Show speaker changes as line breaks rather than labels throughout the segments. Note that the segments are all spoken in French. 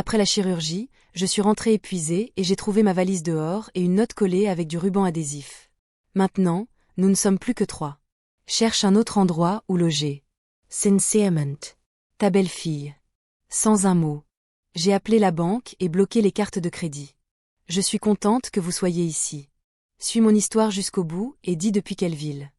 Après la chirurgie, je suis rentrée épuisée et j'ai trouvé ma valise dehors et une note collée avec du ruban adhésif. Maintenant, nous ne sommes plus que 3. Cherche un autre endroit où loger. Sincerement. Ta belle-fille. Sans un mot. J'ai appelé la banque et bloqué les cartes de crédit. Je suis contente que vous soyez ici. Suis mon histoire jusqu'au bout et dis depuis quelle ville.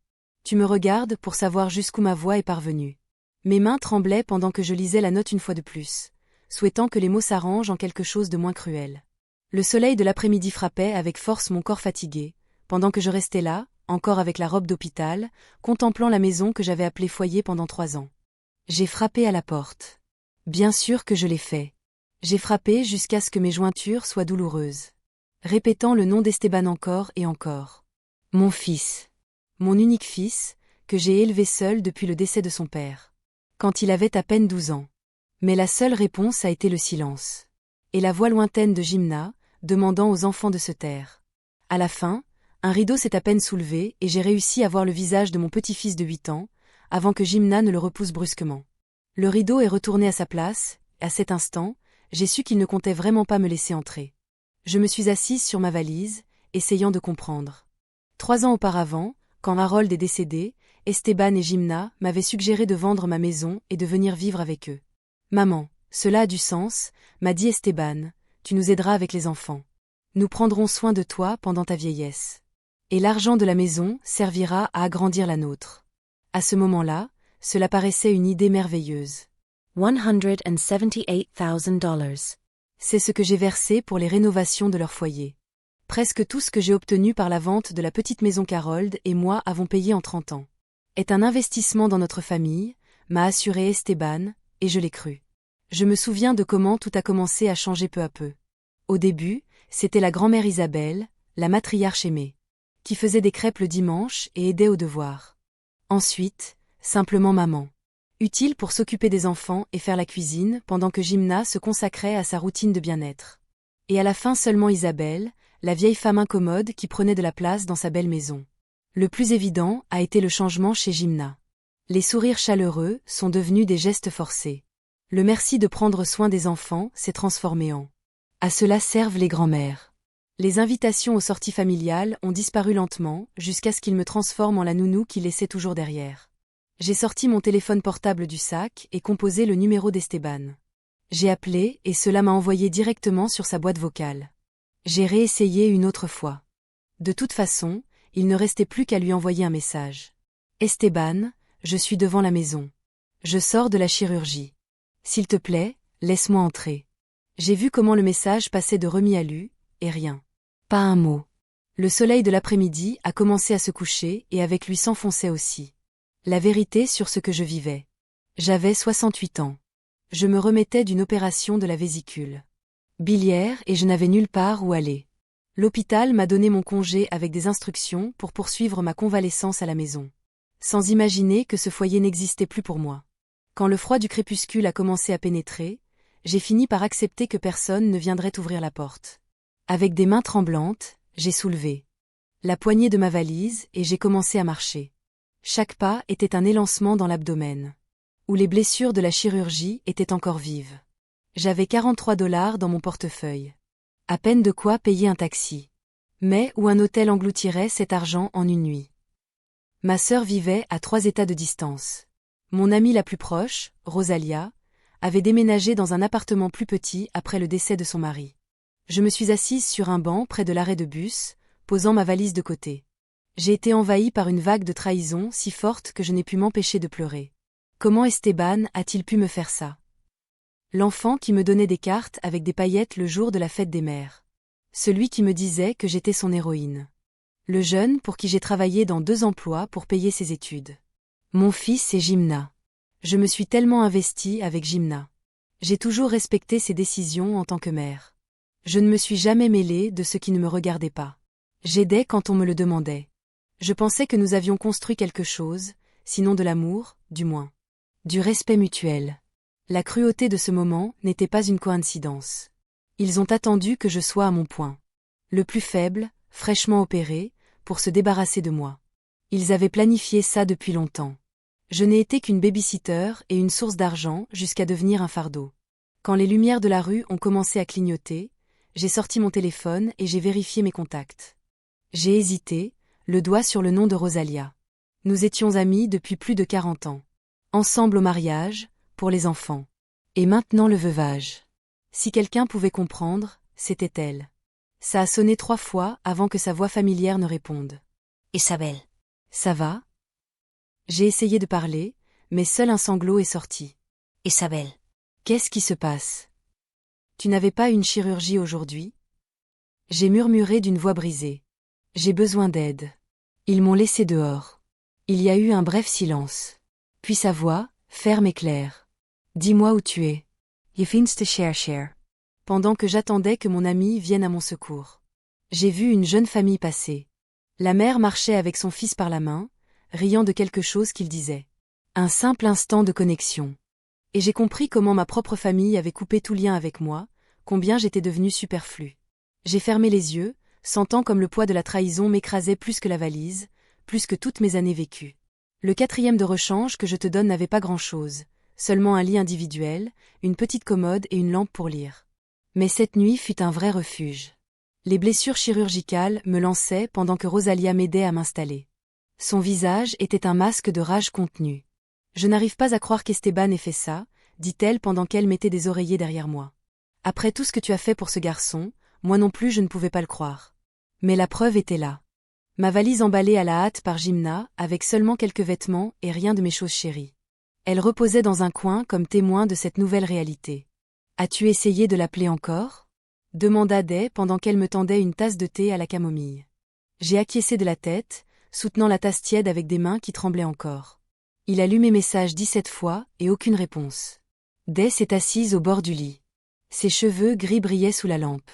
Tu me regardes pour savoir jusqu'où ma voix est parvenue. Mes mains tremblaient pendant que je lisais la note une fois de plus, souhaitant que les mots s'arrangent en quelque chose de moins cruel. Le soleil de l'après-midi frappait avec force mon corps fatigué, pendant que je restais là, encore avec la robe d'hôpital, contemplant la maison que j'avais appelée foyer pendant 3 ans. J'ai frappé à la porte. Bien sûr que je l'ai fait. J'ai frappé jusqu'à ce que mes jointures soient douloureuses. Répétant le nom d'Esteban encore et encore. Mon fils. Mon unique fils, que j'ai élevé seul depuis le décès de son père. Quand il avait à peine 12 ans. Mais la seule réponse a été le silence. Et la voix lointaine de Jimna, demandant aux enfants de se taire. À la fin, un rideau s'est à peine soulevé et j'ai réussi à voir le visage de mon petit-fils de 8 ans, avant que Jimna ne le repousse brusquement. Le rideau est retourné à sa place, et à cet instant, j'ai su qu'il ne comptait vraiment pas me laisser entrer. Je me suis assise sur ma valise, essayant de comprendre. 3 ans auparavant, quand Harold est décédé, Esteban et Jimna m'avaient suggéré de vendre ma maison et de venir vivre avec eux. Maman, cela a du sens, m'a dit Esteban, tu nous aideras avec les enfants. Nous prendrons soin de toi pendant ta vieillesse. Et l'argent de la maison servira à agrandir la nôtre. À ce moment-là, cela paraissait une idée merveilleuse. $178,000. C'est ce que j'ai versé pour les rénovations de leur foyer. Presque tout ce que j'ai obtenu par la vente de la petite maison qu'Harold et moi avons payé en 30 ans. Est un investissement dans notre famille, m'a assuré Esteban, et je l'ai cru. Je me souviens de comment tout a commencé à changer peu à peu. Au début, c'était la grand-mère Isabelle, la matriarche aimée, qui faisait des crêpes le dimanche et aidait aux devoirs. Ensuite, simplement maman. Utile pour s'occuper des enfants et faire la cuisine pendant que Jimna se consacrait à sa routine de bien-être. Et à la fin seulement Isabelle, la vieille femme incommode qui prenait de la place dans sa belle maison. Le plus évident a été le changement chez Jimna. Les sourires chaleureux sont devenus des gestes forcés. Le merci de prendre soin des enfants s'est transformé en « à cela servent les grands-mères ». Les invitations aux sorties familiales ont disparu lentement jusqu'à ce qu'ils me transforment en la nounou qui laissait toujours derrière. J'ai sorti mon téléphone portable du sac et composé le numéro d'Esteban. J'ai appelé et cela m'a envoyé directement sur sa boîte vocale. J'ai réessayé une autre fois. De toute façon, il ne restait plus qu'à lui envoyer un message. Esteban, je suis devant la maison. Je sors de la chirurgie. S'il te plaît, laisse-moi entrer. J'ai vu comment le message passait de remis à lu, et rien. Pas un mot. Le soleil de l'après-midi a commencé à se coucher et avec lui s'enfonçait aussi. La vérité sur ce que je vivais. J'avais 68 ans. Je me remettais d'une opération de la vésicule biliaire et je n'avais nulle part où aller. L'hôpital m'a donné mon congé avec des instructions pour poursuivre ma convalescence à la maison. Sans imaginer que ce foyer n'existait plus pour moi. Quand le froid du crépuscule a commencé à pénétrer, j'ai fini par accepter que personne ne viendrait ouvrir la porte. Avec des mains tremblantes, j'ai soulevé la poignée de ma valise et j'ai commencé à marcher. Chaque pas était un élancement dans l'abdomen, où les blessures de la chirurgie étaient encore vives. J'avais $43 dans mon portefeuille. À peine de quoi payer un taxi. Mais où un hôtel engloutirait cet argent en une nuit. Ma sœur vivait à 3 états de distance. Mon amie la plus proche, Rosalia, avait déménagé dans un appartement plus petit après le décès de son mari. Je me suis assise sur un banc près de l'arrêt de bus, posant ma valise de côté. J'ai été envahie par une vague de trahison si forte que je n'ai pu m'empêcher de pleurer. Comment Esteban a-t-il pu me faire ça? L'enfant qui me donnait des cartes avec des paillettes le jour de la fête des mères. Celui qui me disait que j'étais son héroïne. Le jeune pour qui j'ai travaillé dans 2 emplois pour payer ses études. Mon fils est Jimna. Je me suis tellement investie avec Jimna. J'ai toujours respecté ses décisions en tant que mère. Je ne me suis jamais mêlée de ce qui ne me regardait pas. J'aidais quand on me le demandait. Je pensais que nous avions construit quelque chose, sinon de l'amour, du moins. Du respect mutuel. La cruauté de ce moment n'était pas une coïncidence. Ils ont attendu que je sois à mon point. Le plus faible, fraîchement opéré, pour se débarrasser de moi. Ils avaient planifié ça depuis longtemps. Je n'ai été qu'une baby-sitter et une source d'argent jusqu'à devenir un fardeau. Quand les lumières de la rue ont commencé à clignoter, j'ai sorti mon téléphone et j'ai vérifié mes contacts. J'ai hésité, le doigt sur le nom de Rosalia. Nous étions amis depuis plus de 40 ans. Ensemble au mariage, pour les enfants. Et maintenant le veuvage. Si quelqu'un pouvait comprendre, c'était elle. Ça a sonné 3 fois avant que sa voix familière ne réponde.
Isabel.
Ça va? J'ai essayé de parler, mais seul un sanglot est sorti.
Isabel.
Qu'est-ce qui se passe? Tu n'avais pas une chirurgie aujourd'hui? J'ai murmuré d'une voix brisée. J'ai besoin d'aide. Ils m'ont laissé dehors. Il y a eu un bref silence. Puis sa voix, ferme et claire. Dis-moi où tu es. Je finste chercher. Pendant que j'attendais que mon ami vienne à mon secours. J'ai vu une jeune famille passer. La mère marchait avec son fils par la main, riant de quelque chose qu'il disait. Un simple instant de connexion. Et j'ai compris comment ma propre famille avait coupé tout lien avec moi, combien j'étais devenue superflue. J'ai fermé les yeux, sentant comme le poids de la trahison m'écrasait plus que la valise, plus que toutes mes années vécues. Le 4e de rechange que je te donne n'avait pas grand-chose, seulement un lit individuel, une petite commode et une lampe pour lire. Mais cette nuit fut un vrai refuge. Les blessures chirurgicales me lançaient pendant que Rosalia m'aidait à m'installer. Son visage était un masque de rage contenue. Je n'arrive pas à croire qu'Esteban ait fait ça, dit-elle pendant qu'elle mettait des oreillers derrière moi. Après tout ce que tu as fait pour ce garçon, moi non plus je ne pouvais pas le croire. Mais la preuve était là. Ma valise emballée à la hâte par Jimna, avec seulement quelques vêtements et rien de mes choses chéries. Elle reposait dans un coin comme témoin de cette nouvelle réalité. As-tu essayé de l'appeler encore? Demanda Day pendant qu'elle me tendait une tasse de thé à la camomille. J'ai acquiescé de la tête, soutenant la tasse tiède avec des mains qui tremblaient encore. Il a lu mes messages 17 fois et aucune réponse. Day s'est assise au bord du lit. Ses cheveux gris brillaient sous la lampe.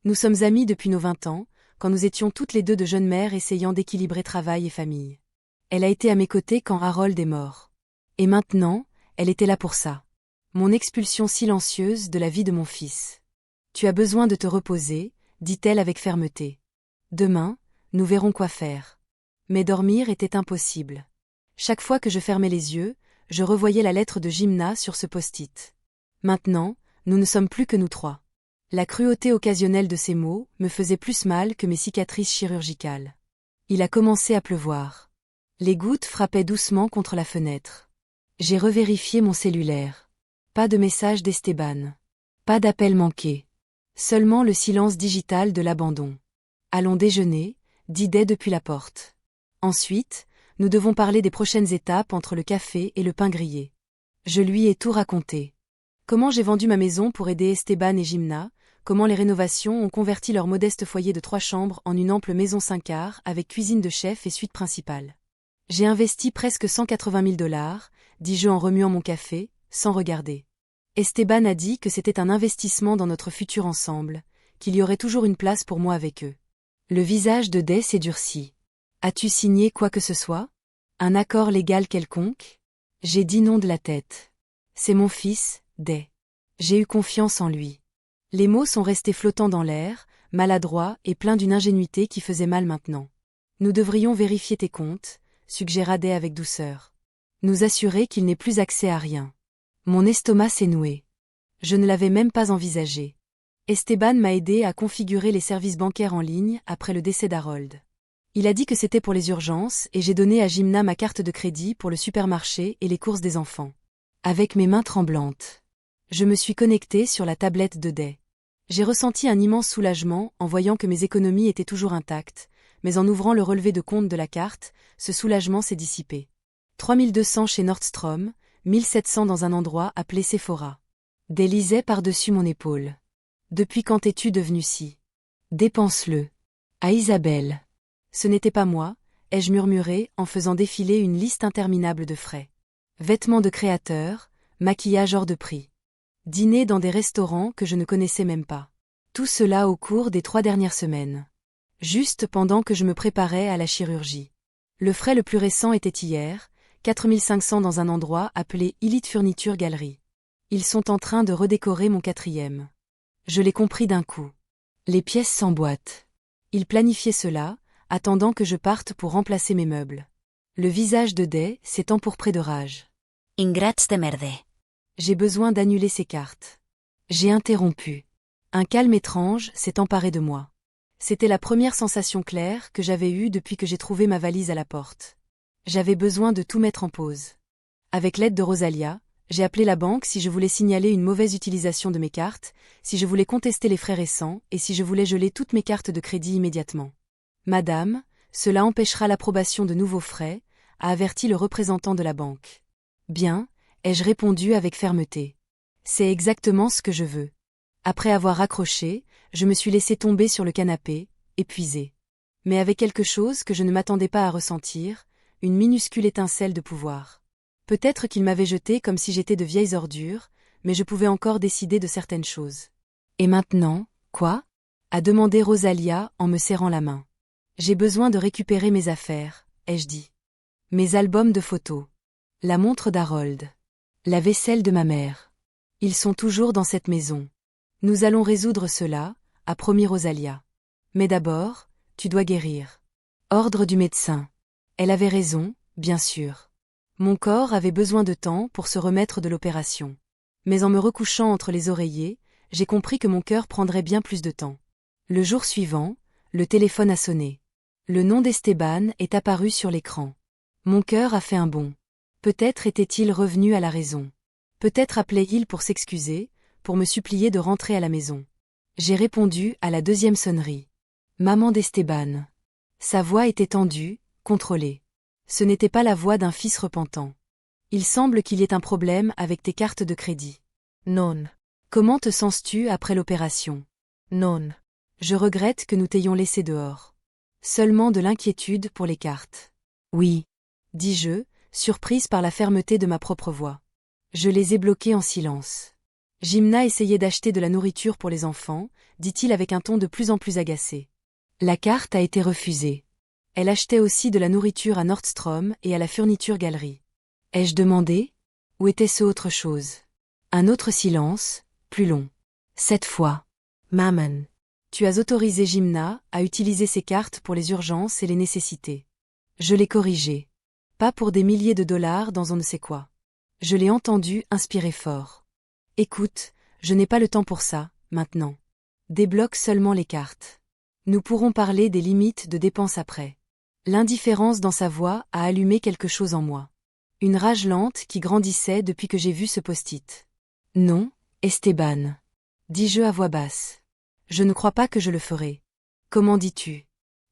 Nous sommes amis depuis nos 20 ans, quand nous étions toutes les deux de jeunes mères essayant d'équilibrer travail et famille. Elle a été à mes côtés quand Harold est mort. Et maintenant, elle était là pour ça. Mon expulsion silencieuse de la vie de mon fils. Tu as besoin de te reposer, dit-elle avec fermeté. Demain, nous verrons quoi faire. Mais dormir était impossible. Chaque fois que je fermais les yeux, je revoyais la lettre de Jimna sur ce post-it. Maintenant, nous ne sommes plus que nous 3. La cruauté occasionnelle de ces mots me faisait plus mal que mes cicatrices chirurgicales. Il a commencé à pleuvoir. Les gouttes frappaient doucement contre la fenêtre. J'ai revérifié mon cellulaire. Pas de message d'Esteban. Pas d'appel manqué. Seulement le silence digital de l'abandon. Allons déjeuner, dit Day depuis la porte. Ensuite, nous devons parler des prochaines étapes entre le café et le pain grillé. Je lui ai tout raconté. Comment j'ai vendu ma maison pour aider Esteban et Jimna, comment les rénovations ont converti leur modeste foyer de 3 chambres en une ample maison 5 quarts avec cuisine de chef et suite principale. J'ai investi presque 180 000 $, dis-je en remuant mon café, sans regarder. Esteban a dit que c'était un investissement dans notre futur ensemble, qu'il y aurait toujours une place pour moi avec eux. Le visage de Day s'est durci. As-tu signé quoi que ce soit? Un accord légal quelconque? J'ai dit non de la tête. C'est mon fils, Day. J'ai eu confiance en lui. Les mots sont restés flottants dans l'air, maladroits et pleins d'une ingénuité qui faisait mal maintenant. Nous devrions vérifier tes comptes, suggéra Day avec douceur. Nous assurer qu'il n'ait plus accès à rien. Mon estomac s'est noué. Je ne l'avais même pas envisagé. Esteban m'a aidé à configurer les services bancaires en ligne après le décès d'Harold. Il a dit que c'était pour les urgences et j'ai donné à Jimna ma carte de crédit pour le supermarché et les courses des enfants. Avec mes mains tremblantes. Je me suis connectée sur la tablette de Day. J'ai ressenti un immense soulagement en voyant que mes économies étaient toujours intactes, mais en ouvrant le relevé de compte de la carte, ce soulagement s'est dissipé. 3200 chez Nordstrom, 1700 dans un endroit appelé Sephora. Day lisait par-dessus mon épaule. Depuis quand es-tu devenu si? Dépense-le. À Isabelle. Ce n'était pas moi, ai-je murmuré en faisant défiler une liste interminable de frais. Vêtements de créateur, maquillage hors de prix. Dîner dans des restaurants que je ne connaissais même pas. Tout cela au cours des 3 dernières semaines. Juste pendant que je me préparais à la chirurgie. Le frais le plus récent était hier, 4500 dans un endroit appelé Elite Furniture Galerie. Ils sont en train de redécorer mon 4e. Je l'ai compris d'un coup. Les pièces s'emboîtent. Ils planifiaient cela, attendant que je parte pour remplacer mes meubles. Le visage de Day s'est empourpré de rage.
Ingrats de merde.
J'ai besoin d'annuler ces cartes. J'ai interrompu. Un calme étrange s'est emparé de moi. C'était la première sensation claire que j'avais eue depuis que j'ai trouvé ma valise à la porte. J'avais besoin de tout mettre en pause. Avec l'aide de Rosalia, j'ai appelé la banque si je voulais signaler une mauvaise utilisation de mes cartes, si je voulais contester les frais récents et si je voulais geler toutes mes cartes de crédit immédiatement. Madame, cela empêchera l'approbation de nouveaux frais, a averti le représentant de la banque. Bien, ai-je répondu avec fermeté. C'est exactement ce que je veux. Après avoir raccroché, je me suis laissé tomber sur le canapé, épuisé. Mais avec quelque chose que je ne m'attendais pas à ressentir, une minuscule étincelle de pouvoir. Peut-être qu'il m'avait jeté comme si j'étais de vieilles ordures, mais je pouvais encore décider de certaines choses. Et maintenant, quoi? A demandé Rosalia en me serrant la main. J'ai besoin de récupérer mes affaires, ai-je dit. Mes albums de photos. La montre d'Harold. La vaisselle de ma mère. Ils sont toujours dans cette maison. Nous allons résoudre cela, a promis Rosalia. Mais d'abord, tu dois guérir. Ordre du médecin. Elle avait raison, bien sûr. Mon corps avait besoin de temps pour se remettre de l'opération. Mais en me recouchant entre les oreillers, j'ai compris que mon cœur prendrait bien plus de temps. Le jour suivant, le téléphone a sonné. Le nom d'Esteban est apparu sur l'écran. Mon cœur a fait un bond. Peut-être était-il revenu à la raison. Peut-être appelait-il pour s'excuser, pour me supplier de rentrer à la maison. J'ai répondu à la deuxième sonnerie. Maman d'Esteban. Sa voix était tendue, contrôlée. Ce n'était pas la voix d'un fils repentant. Il semble qu'il y ait un problème avec tes cartes de crédit. Non. Comment te sens-tu après l'opération? Non. Je regrette que nous t'ayons laissé dehors. Seulement de l'inquiétude pour les cartes. Oui. Dis-je, surprise par la fermeté de ma propre voix. Je les ai bloquées en silence. Jimna essayait d'acheter de la nourriture pour les enfants, dit-il avec un ton de plus en plus agacé. La carte a été refusée. Elle achetait aussi de la nourriture à Nordstrom et à la Furniture Galerie. Ai-je demandé? Ou était-ce autre chose? Un autre silence, plus long. Cette fois. Maman. Tu as autorisé Jimna à utiliser ses cartes pour les urgences et les nécessités. Je l'ai corrigé. Pas pour des milliers de dollars dans on ne sait quoi. Je l'ai entendu inspirer fort. Écoute, je n'ai pas le temps pour ça, maintenant. Débloque seulement les cartes. Nous pourrons parler des limites de dépenses après. L'indifférence dans sa voix a allumé quelque chose en moi. Une rage lente qui grandissait depuis que j'ai vu ce post-it. Non, Esteban. Dis-je à voix basse. Je ne crois pas que je le ferai. Comment dis-tu?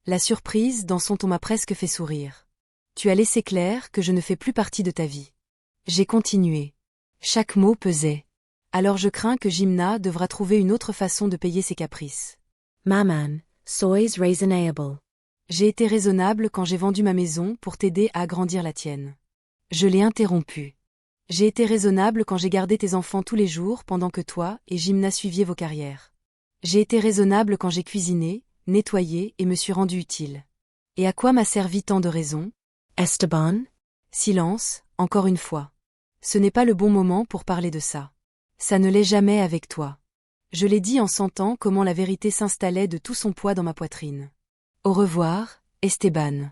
La surprise dans son ton m'a presque fait sourire. Tu as laissé clair que je ne fais plus partie de ta vie. J'ai continué. Chaque mot pesait. Alors je crains que Jimna devra trouver une autre façon de payer ses caprices. Maman, sois reasonable. J'ai été raisonnable quand j'ai vendu ma maison pour t'aider à agrandir la tienne. Je l'ai interrompu. J'ai été raisonnable quand j'ai gardé tes enfants tous les jours pendant que toi et Jimna suiviez vos carrières. J'ai été raisonnable quand j'ai cuisiné, nettoyé et me suis rendu utile. Et à quoi m'a servi tant de raisons? Esteban? Silence, encore une fois. Ce n'est pas le bon moment pour parler de ça. Ça ne l'est jamais avec toi. Je l'ai dit en sentant comment la vérité s'installait de tout son poids dans ma poitrine. Au revoir, Esteban.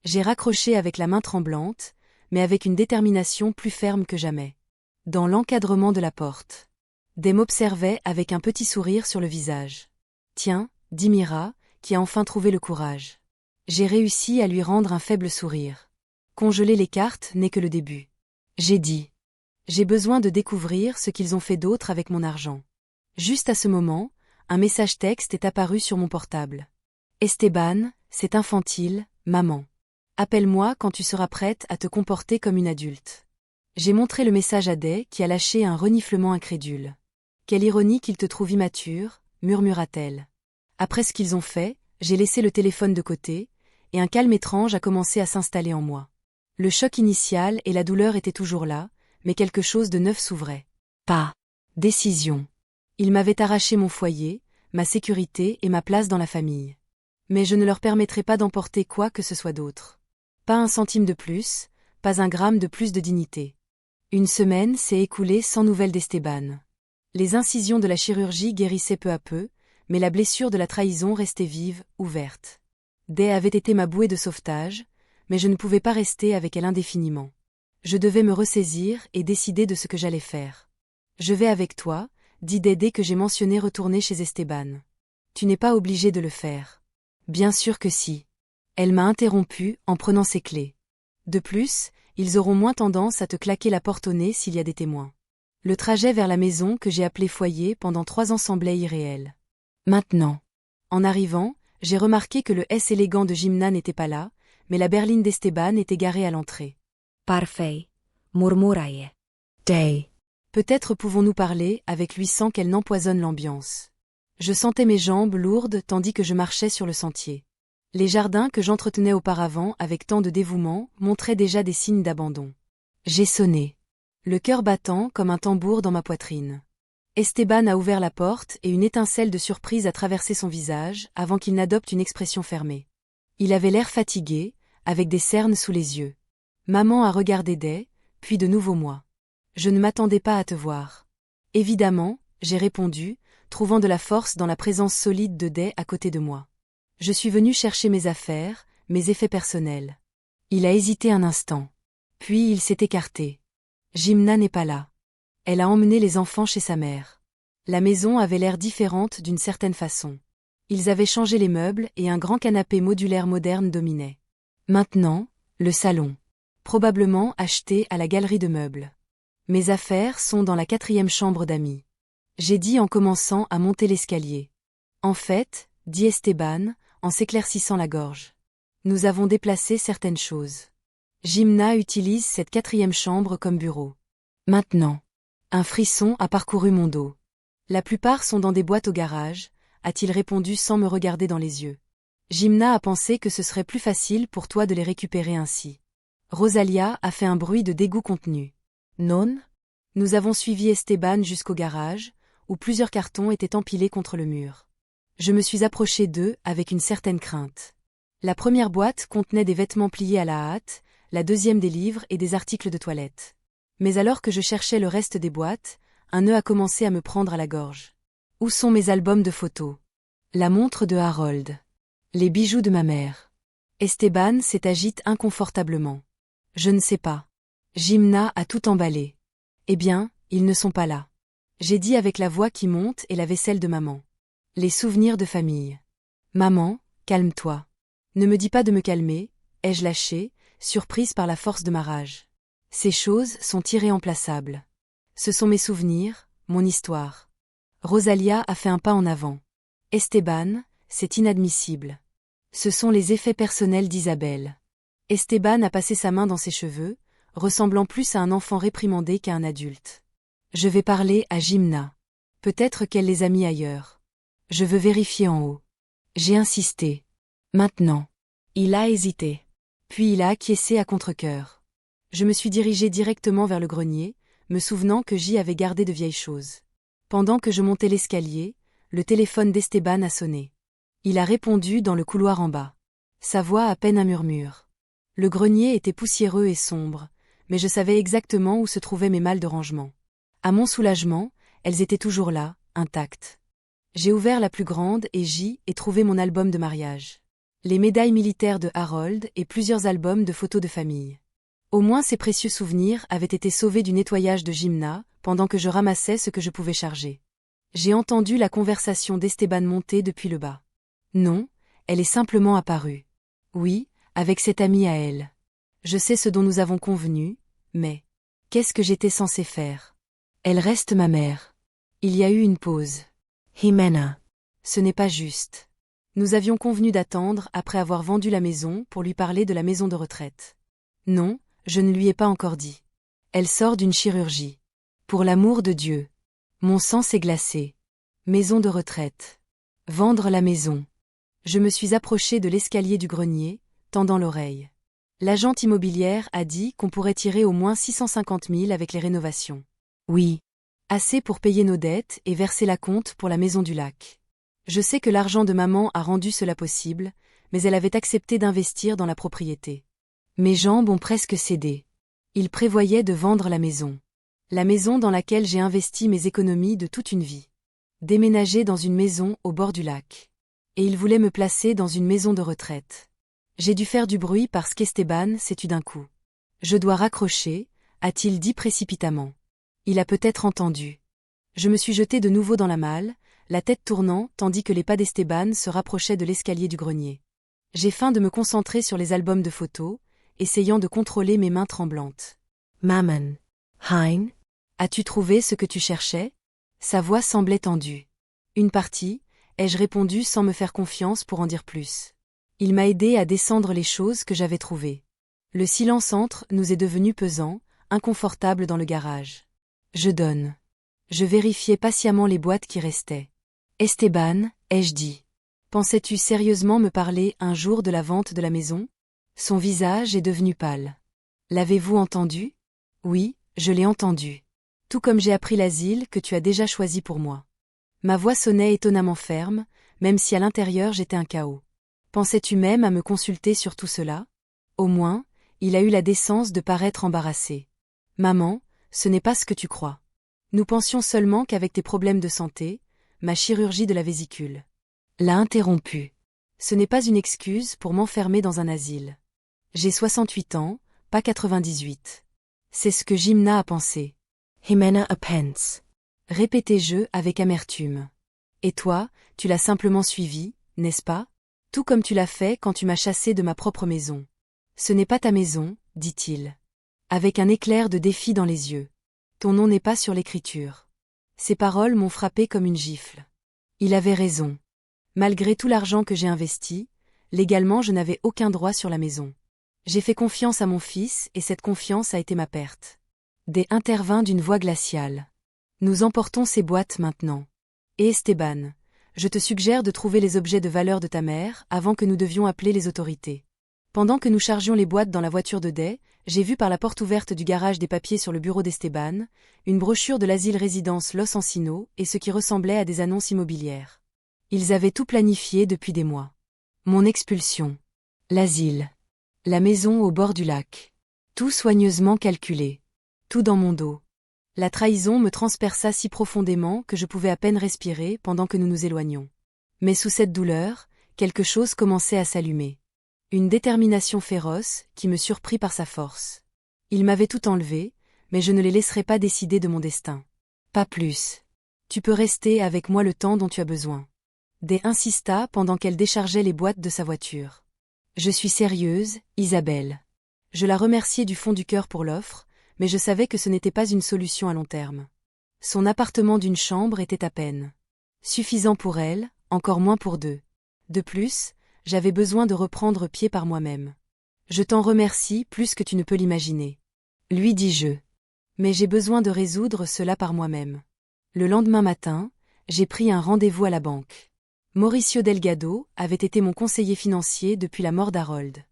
J'ai raccroché avec la main tremblante, mais avec une détermination plus ferme que jamais. Dans l'encadrement de la porte. Des m'observait avec un petit sourire sur le visage. Tiens, dit Mira, qui a enfin trouvé le courage. J'ai réussi à lui rendre un faible sourire. Congeler les cartes n'est que le début. J'ai dit. J'ai besoin de découvrir ce qu'ils ont fait d'autre avec mon argent. Juste à ce moment, un message texte est apparu sur mon portable. Esteban, c'est infantile, maman. Appelle-moi quand tu seras prête à te comporter comme une adulte. J'ai montré le message à Day qui a lâché un reniflement incrédule. Quelle ironie qu'il te trouve immature, murmura-t-elle. Après ce qu'ils ont fait, j'ai laissé le téléphone de côté, et un calme étrange a commencé à s'installer en moi. Le choc initial et la douleur étaient toujours là, mais quelque chose de neuf s'ouvrait. Pas. Décision. Ils m'avaient arraché mon foyer, ma sécurité et ma place dans la famille. Mais je ne leur permettrai pas d'emporter quoi que ce soit d'autre. Pas un centime de plus, pas un gramme de plus de dignité. Une semaine s'est écoulée sans nouvelles d'Esteban. Les incisions de la chirurgie guérissaient peu à peu, mais la blessure de la trahison restait vive, ouverte. Day avait été ma bouée de sauvetage, mais je ne pouvais pas rester avec elle indéfiniment. Je devais me ressaisir et décider de ce que j'allais faire. Je vais avec toi, dit Dès que j'ai mentionné retourner chez Esteban. Tu n'es pas obligé de le faire. Bien sûr que si. Elle m'a interrompu en prenant ses clés. De plus, ils auront moins tendance à te claquer la porte au nez s'il y a des témoins. Le trajet vers la maison que j'ai appelée foyer pendant 3 ans semblait irréel. Maintenant. En arrivant, j'ai remarqué que le S élégant de Jimna n'était pas là, mais la berline d'Esteban était garée à l'entrée.
Parfait, murmurai.
Day. Peut-être pouvons-nous parler avec lui sans qu'elle n'empoisonne l'ambiance. Je sentais mes jambes lourdes tandis que je marchais sur le sentier. Les jardins que j'entretenais auparavant avec tant de dévouement montraient déjà des signes d'abandon. J'ai sonné. Le cœur battant comme un tambour dans ma poitrine. Esteban a ouvert la porte et une étincelle de surprise a traversé son visage avant qu'il n'adopte une expression fermée. Il avait l'air fatigué, avec des cernes sous les yeux. Maman a regardé Day, puis de nouveau moi. Je ne m'attendais pas à te voir. Évidemment, j'ai répondu, trouvant de la force dans la présence solide de Day à côté de moi. Je suis venu chercher mes affaires, mes effets personnels. Il a hésité un instant. Puis il s'est écarté. Jimna n'est pas là. Elle a emmené les enfants chez sa mère. La maison avait l'air différente d'une certaine façon. Ils avaient changé les meubles et un grand canapé modulaire moderne dominait. Maintenant, le salon. Probablement acheté à la galerie de meubles. Mes affaires sont dans la 4e chambre d'amis. J'ai dit en commençant à monter l'escalier. En fait, dit Esteban, en s'éclaircissant la gorge. Nous avons déplacé certaines choses. Jimna utilise cette 4e chambre comme bureau. Maintenant. Un frisson a parcouru mon dos. La plupart sont dans des boîtes au garage, a-t-il répondu sans me regarder dans les yeux. Jimna a pensé que ce serait plus facile pour toi de les récupérer ainsi. Rosalia a fait un bruit de dégoût contenu. Non? Nous avons suivi Esteban jusqu'au garage, où plusieurs cartons étaient empilés contre le mur. Je me suis approché d'eux avec une certaine crainte. La première boîte contenait des vêtements pliés à la hâte, la deuxième des livres et des articles de toilette. Mais alors que je cherchais le reste des boîtes, un nœud a commencé à me prendre à la gorge. Où sont mes albums de photos? La montre de Harold. Les bijoux de ma mère. Esteban s'agite inconfortablement. Je ne sais pas. Jimna a tout emballé. Eh bien, ils ne sont pas là. J'ai dit avec la voix qui monte et la vaisselle de maman. Les souvenirs de famille. Maman, calme-toi. Ne me dis pas de me calmer, ai-je lâché, surprise par la force de ma rage. Ces choses sont irréemplaçables. Ce sont mes souvenirs, mon histoire. Rosalia a fait un pas en avant. Esteban, c'est inadmissible. Ce sont les effets personnels d'Isabelle. Esteban a passé sa main dans ses cheveux, ressemblant plus à un enfant réprimandé qu'à un adulte. Je vais parler à Jimna. Peut-être qu'elle les a mis ailleurs. Je veux vérifier en haut. J'ai insisté. Maintenant. Il a hésité. Puis il a acquiescé à contre-cœur. Je me suis dirigé directement vers le grenier, me souvenant que j'y avais gardé de vieilles choses. Pendant que je montais l'escalier, le téléphone d'Esteban a sonné. Il a répondu dans le couloir en bas. Sa voix à peine un murmure. Le grenier était poussiéreux et sombre, mais je savais exactement où se trouvaient mes malles de rangement. À mon soulagement, elles étaient toujours là, intactes. J'ai ouvert la plus grande et j'y ai trouvé mon album de mariage. Les médailles militaires de Harold et plusieurs albums de photos de famille. Au moins ces précieux souvenirs avaient été sauvés du nettoyage de Jimna, pendant que je ramassais ce que je pouvais charger. J'ai entendu la conversation d'Esteban monter depuis le bas. Non, elle est simplement apparue. Oui, avec cette amie à elle. Je sais ce dont nous avons convenu, mais... Qu'est-ce que j'étais censé faire? Elle reste ma mère. Il y a eu une pause. Jimena. Ce n'est pas juste. Nous avions convenu d'attendre après avoir vendu la maison pour lui parler de la maison de retraite. Non, je ne lui ai pas encore dit. Elle sort d'une chirurgie. Pour l'amour de Dieu. Mon sang s'est glacé. Maison de retraite. Vendre la maison. Je me suis approché de l'escalier du grenier, tendant l'oreille. L'agente immobilière a dit qu'on pourrait tirer au moins 650 000 avec les rénovations. Oui. Assez pour payer nos dettes et verser la compte pour la maison du lac. Je sais que l'argent de maman a rendu cela possible, mais elle avait accepté d'investir dans la propriété. Mes jambes ont presque cédé. Il prévoyait de vendre la maison. La maison dans laquelle j'ai investi mes économies de toute une vie. Déménager dans une maison au bord du lac. Et il voulait me placer dans une maison de retraite. J'ai dû faire du bruit parce qu'Esteban s'est tu d'un coup. Je dois raccrocher, a-t-il dit précipitamment. Il a peut-être entendu. Je me suis jetée de nouveau dans la malle, la tête tournant tandis que les pas d'Esteban se rapprochaient de l'escalier du grenier. J'ai feint de me concentrer sur les albums de photos, essayant de contrôler mes mains tremblantes.
Maman. Hein?
As-tu trouvé ce que tu cherchais? Sa voix semblait tendue. Une partie, ai-je répondu sans me faire confiance pour en dire plus. Il m'a aidé à descendre les choses que j'avais trouvées. Le silence entre nous est devenu pesant, inconfortable dans le garage. Je donne. Je vérifiais patiemment les boîtes qui restaient. Esteban, ai-je dit. Pensais-tu sérieusement me parler un jour de la vente de la maison? Son visage est devenu pâle. L'avez-vous entendu? Oui, je l'ai entendu. Tout comme j'ai appris l'asile que tu as déjà choisi pour moi. Ma voix sonnait étonnamment ferme, même si à l'intérieur j'étais un chaos. Pensais-tu même à me consulter sur tout cela? Au moins, il a eu la décence de paraître embarrassé. Maman, ce n'est pas ce que tu crois. Nous pensions seulement qu'avec tes problèmes de santé, ma chirurgie de la vésicule l'a interrompu. Ce n'est pas une excuse pour m'enfermer dans un asile. J'ai 68 ans, pas 98. C'est ce que Jimna a pensé.
Jimena a pense.
Répétai-je avec amertume. Et toi, tu l'as simplement suivi, n'est-ce pas? Tout comme tu l'as fait quand tu m'as chassé de ma propre maison. Ce n'est pas ta maison, dit-il. Avec un éclair de défi dans les yeux. Ton nom n'est pas sur l'écriture. Ces paroles m'ont frappé comme une gifle. Il avait raison. Malgré tout l'argent que j'ai investi, légalement je n'avais aucun droit sur la maison. J'ai fait confiance à mon fils et cette confiance a été ma perte. Des intervint d'une voix glaciale. Nous emportons ces boîtes maintenant. Et Esteban, je te suggère de trouver les objets de valeur de ta mère avant que nous devions appeler les autorités. Pendant que nous chargions les boîtes dans la voiture de Day, j'ai vu par la porte ouverte du garage des papiers sur le bureau d'Esteban, une brochure de l'asile résidence Los Encinos et ce qui ressemblait à des annonces immobilières. Ils avaient tout planifié depuis des mois. Mon expulsion. L'asile. La maison au bord du lac. Tout soigneusement calculé. Tout dans mon dos. La trahison me transperça si profondément que je pouvais à peine respirer pendant que nous nous éloignions. Mais sous cette douleur, quelque chose commençait à s'allumer. Une détermination féroce qui me surprit par sa force. Il m'avait tout enlevé, mais je ne les laisserai pas décider de mon destin. Pas plus. Tu peux rester avec moi le temps dont tu as besoin. Day insista pendant qu'elle déchargeait les boîtes de sa voiture. Je suis sérieuse, Isabelle. Je la remerciai du fond du cœur pour l'offre, mais je savais que ce n'était pas une solution à long terme. Son appartement d'une chambre était à peine suffisant pour elle, encore moins pour deux. De plus, j'avais besoin de reprendre pied par moi-même. Je t'en remercie plus que tu ne peux l'imaginer. Lui dis-je. Mais j'ai besoin de résoudre cela par moi-même. Le lendemain matin, j'ai pris un rendez-vous à la banque. Mauricio Delgado avait été mon conseiller financier depuis la mort d'Harold.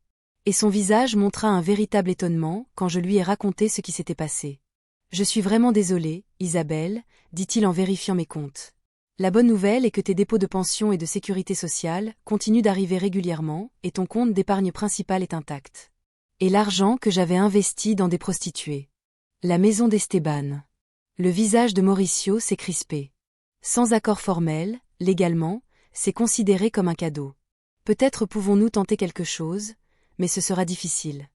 Et son visage montra un véritable étonnement quand je lui ai raconté ce qui s'était passé. Je suis vraiment désolé, Isabelle, dit-il en vérifiant mes comptes. La bonne nouvelle est que tes dépôts de pension et de sécurité sociale continuent d'arriver régulièrement et ton compte d'épargne principal est intact. Et l'argent que j'avais investi dans des prostituées. La maison d'Esteban. Le visage de Mauricio s'est crispé. Sans accord formel, légalement, c'est considéré comme un cadeau. Peut-être pouvons-nous tenter quelque chose, mais ce sera difficile.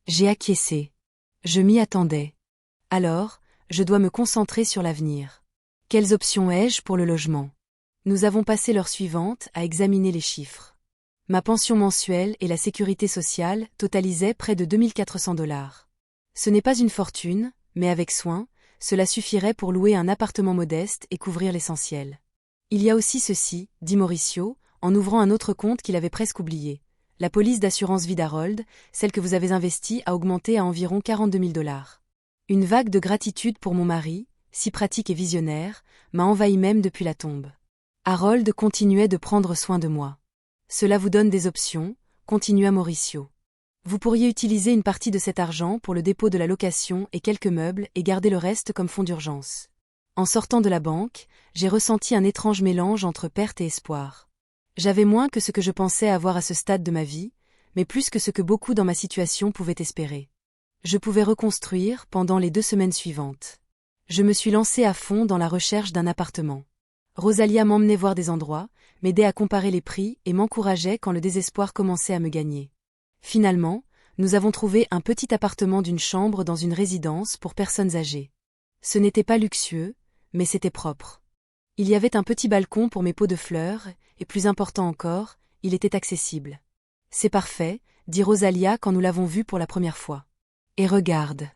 J'ai acquiescé. Je m'y attendais. Alors, je dois me concentrer sur l'avenir. Quelles options ai-je pour le logement? Nous avons passé l'heure suivante à examiner les chiffres. Ma pension mensuelle et la sécurité sociale totalisaient près de 2400 $. Ce n'est pas une fortune, mais avec soin, cela suffirait pour louer un appartement modeste et couvrir l'essentiel. Il y a aussi ceci, dit Mauricio, en ouvrant un autre compte qu'il avait presque oublié. La police d'assurance vie d'Harold, celle que vous avez investie, a augmenté à environ 42 000 $. Une vague de gratitude pour mon mari, si pratique et visionnaire, m'a envahi même depuis la tombe. Harold continuait de prendre soin de moi. Cela vous donne des options, continua Mauricio. Vous pourriez utiliser une partie de cet argent pour le dépôt de la location et quelques meubles et garder le reste comme fonds d'urgence. En sortant de la banque, j'ai ressenti un étrange mélange entre perte et espoir. J'avais moins que ce que je pensais avoir à ce stade de ma vie, mais plus que ce que beaucoup dans ma situation pouvaient espérer. Je pouvais reconstruire pendant les 2 semaines suivantes. Je me suis lancée à fond dans la recherche d'un appartement. Rosalia m'emmenait voir des endroits, m'aidait à comparer les prix et m'encourageait quand le désespoir commençait à me gagner. Finalement, nous avons trouvé un petit appartement d'une chambre dans une résidence pour personnes âgées. Ce n'était pas luxueux, mais c'était propre. Il y avait un petit balcon pour mes pots de fleurs, et plus important encore, il était accessible. C'est parfait, dit Rosalia quand nous l'avons vu pour la première fois. Et regarde.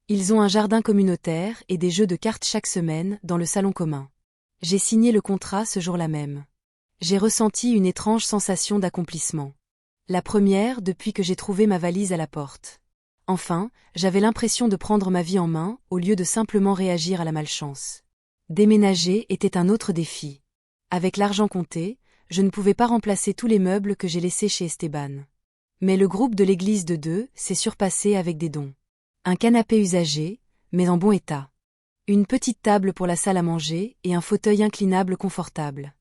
Ils ont un jardin communautaire et des jeux de cartes chaque semaine dans le salon commun. J'ai signé le contrat ce jour-là même. J'ai ressenti une étrange sensation d'accomplissement. La première depuis que j'ai trouvé ma valise à la porte. Enfin, j'avais l'impression de prendre ma vie en main au lieu de simplement réagir à la malchance. Déménager était un autre défi. Avec l'argent compté, je ne pouvais pas remplacer tous les meubles que j'ai laissés chez Esteban. Mais le groupe de l'église de deux s'est surpassé avec des dons. Un canapé usagé, mais en bon état. Une petite table pour la salle à manger et un fauteuil inclinable confortable.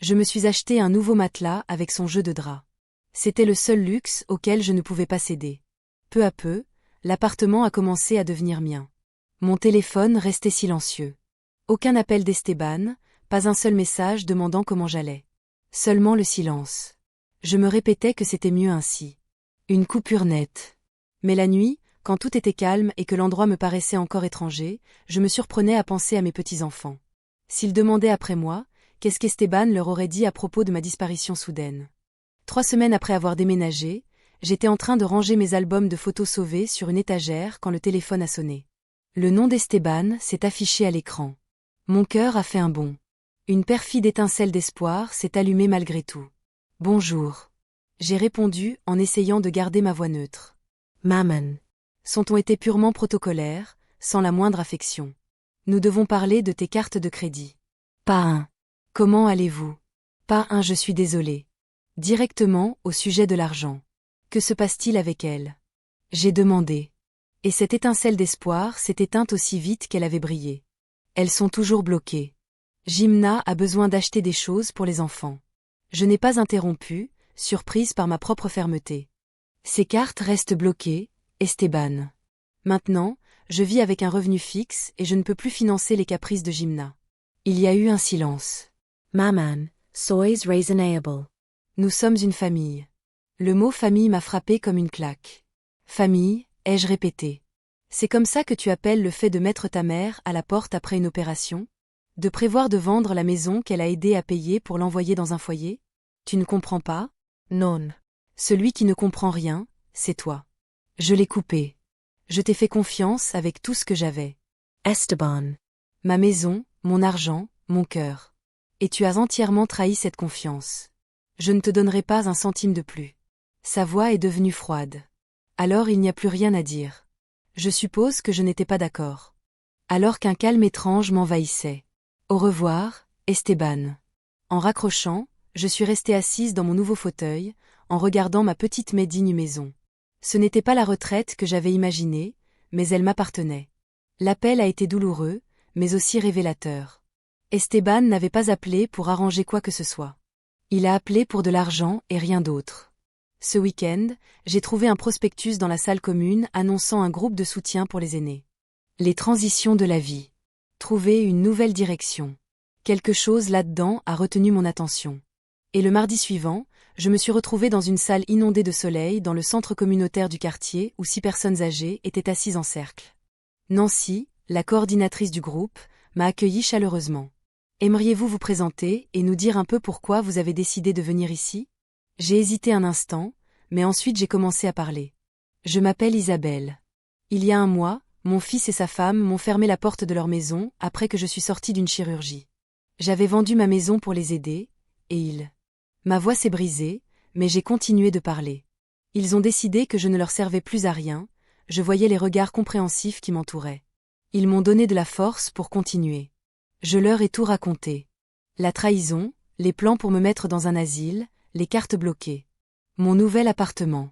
Je me suis acheté un nouveau matelas avec son jeu de drap. C'était le seul luxe auquel je ne pouvais pas céder. Peu à peu, l'appartement a commencé à devenir mien. Mon téléphone restait silencieux. Aucun appel d'Esteban, pas un seul message demandant comment j'allais. Seulement le silence. Je me répétais que c'était mieux ainsi. Une coupure nette. Mais la nuit, quand tout était calme et que l'endroit me paraissait encore étranger, je me surprenais à penser à mes petits-enfants. S'ils demandaient après moi, qu'est-ce qu'Esteban leur aurait dit à propos de ma disparition soudaine? 3 semaines après avoir déménagé, j'étais en train de ranger mes albums de photos sauvés sur une étagère quand le téléphone a sonné. Le nom d'Esteban s'est affiché à l'écran. Mon cœur a fait un bond. Une perfide étincelle d'espoir s'est allumée malgré tout. Bonjour. J'ai répondu en essayant de garder ma voix neutre.
Maman.
Son ton était purement protocolaire, sans la moindre affection. Nous devons parler de tes cartes de crédit. Pas un. Comment allez-vous? Pas un, je suis désolée. Directement au sujet de l'argent. Que se passe-t-il avec elle? J'ai demandé. Et cette étincelle d'espoir s'est éteinte aussi vite qu'elle avait brillé. Elles sont toujours bloquées. Jimna a besoin d'acheter des choses pour les enfants. Je n'ai pas interrompu, surprise par ma propre fermeté. Ces cartes restent bloquées, Esteban. Maintenant, je vis avec un revenu fixe et je ne peux plus financer les caprices de Jimna. Il y a eu un silence.
Maman, sois raisonnable.
Nous sommes une famille. Le mot famille m'a frappé comme une claque. Famille, ai-je répété. C'est comme ça que tu appelles le fait de mettre ta mère à la porte après une opération? De prévoir de vendre la maison qu'elle a aidé à payer pour l'envoyer dans un foyer? Tu ne comprends pas?
Non.
Celui qui ne comprend rien, c'est toi. Je l'ai coupé. Je t'ai fait confiance avec tout ce que j'avais.
Esteban.
Ma maison, mon argent, mon cœur. Et tu as entièrement trahi cette confiance. Je ne te donnerai pas un centime de plus. Sa voix est devenue froide. Alors il n'y a plus rien à dire. Je suppose que je n'étais pas d'accord. Alors qu'un calme étrange m'envahissait. Au revoir, Esteban. En raccrochant, je suis restée assise dans mon nouveau fauteuil, en regardant ma petite mais digne maison. Ce n'était pas la retraite que j'avais imaginée, mais elle m'appartenait. L'appel a été douloureux, mais aussi révélateur. Esteban n'avait pas appelé pour arranger quoi que ce soit. Il a appelé pour de l'argent et rien d'autre. Ce week-end, j'ai trouvé un prospectus dans la salle commune annonçant un groupe de soutien pour les aînés. Les transitions de la vie. Trouver une nouvelle direction. Quelque chose là-dedans a retenu mon attention. Et le mardi suivant, je me suis retrouvée dans une salle inondée de soleil dans le centre communautaire du quartier où 6 personnes âgées étaient assises en cercle. Nancy, la coordinatrice du groupe, m'a accueillie chaleureusement. Aimeriez-vous vous présenter et nous dire un peu pourquoi vous avez décidé de venir ici? J'ai hésité un instant, mais ensuite j'ai commencé à parler. Je m'appelle Isabelle. Il y a un mois, mon fils et sa femme m'ont fermé la porte de leur maison après que je suis sortie d'une chirurgie. J'avais vendu ma maison pour les aider, et ils... Ma voix s'est brisée, mais j'ai continué de parler. Ils ont décidé que je ne leur servais plus à rien, je voyais les regards compréhensifs qui m'entouraient. Ils m'ont donné de la force pour continuer. Je leur ai tout raconté. La trahison, les plans pour me mettre dans un asile, les cartes bloquées. Mon nouvel appartement.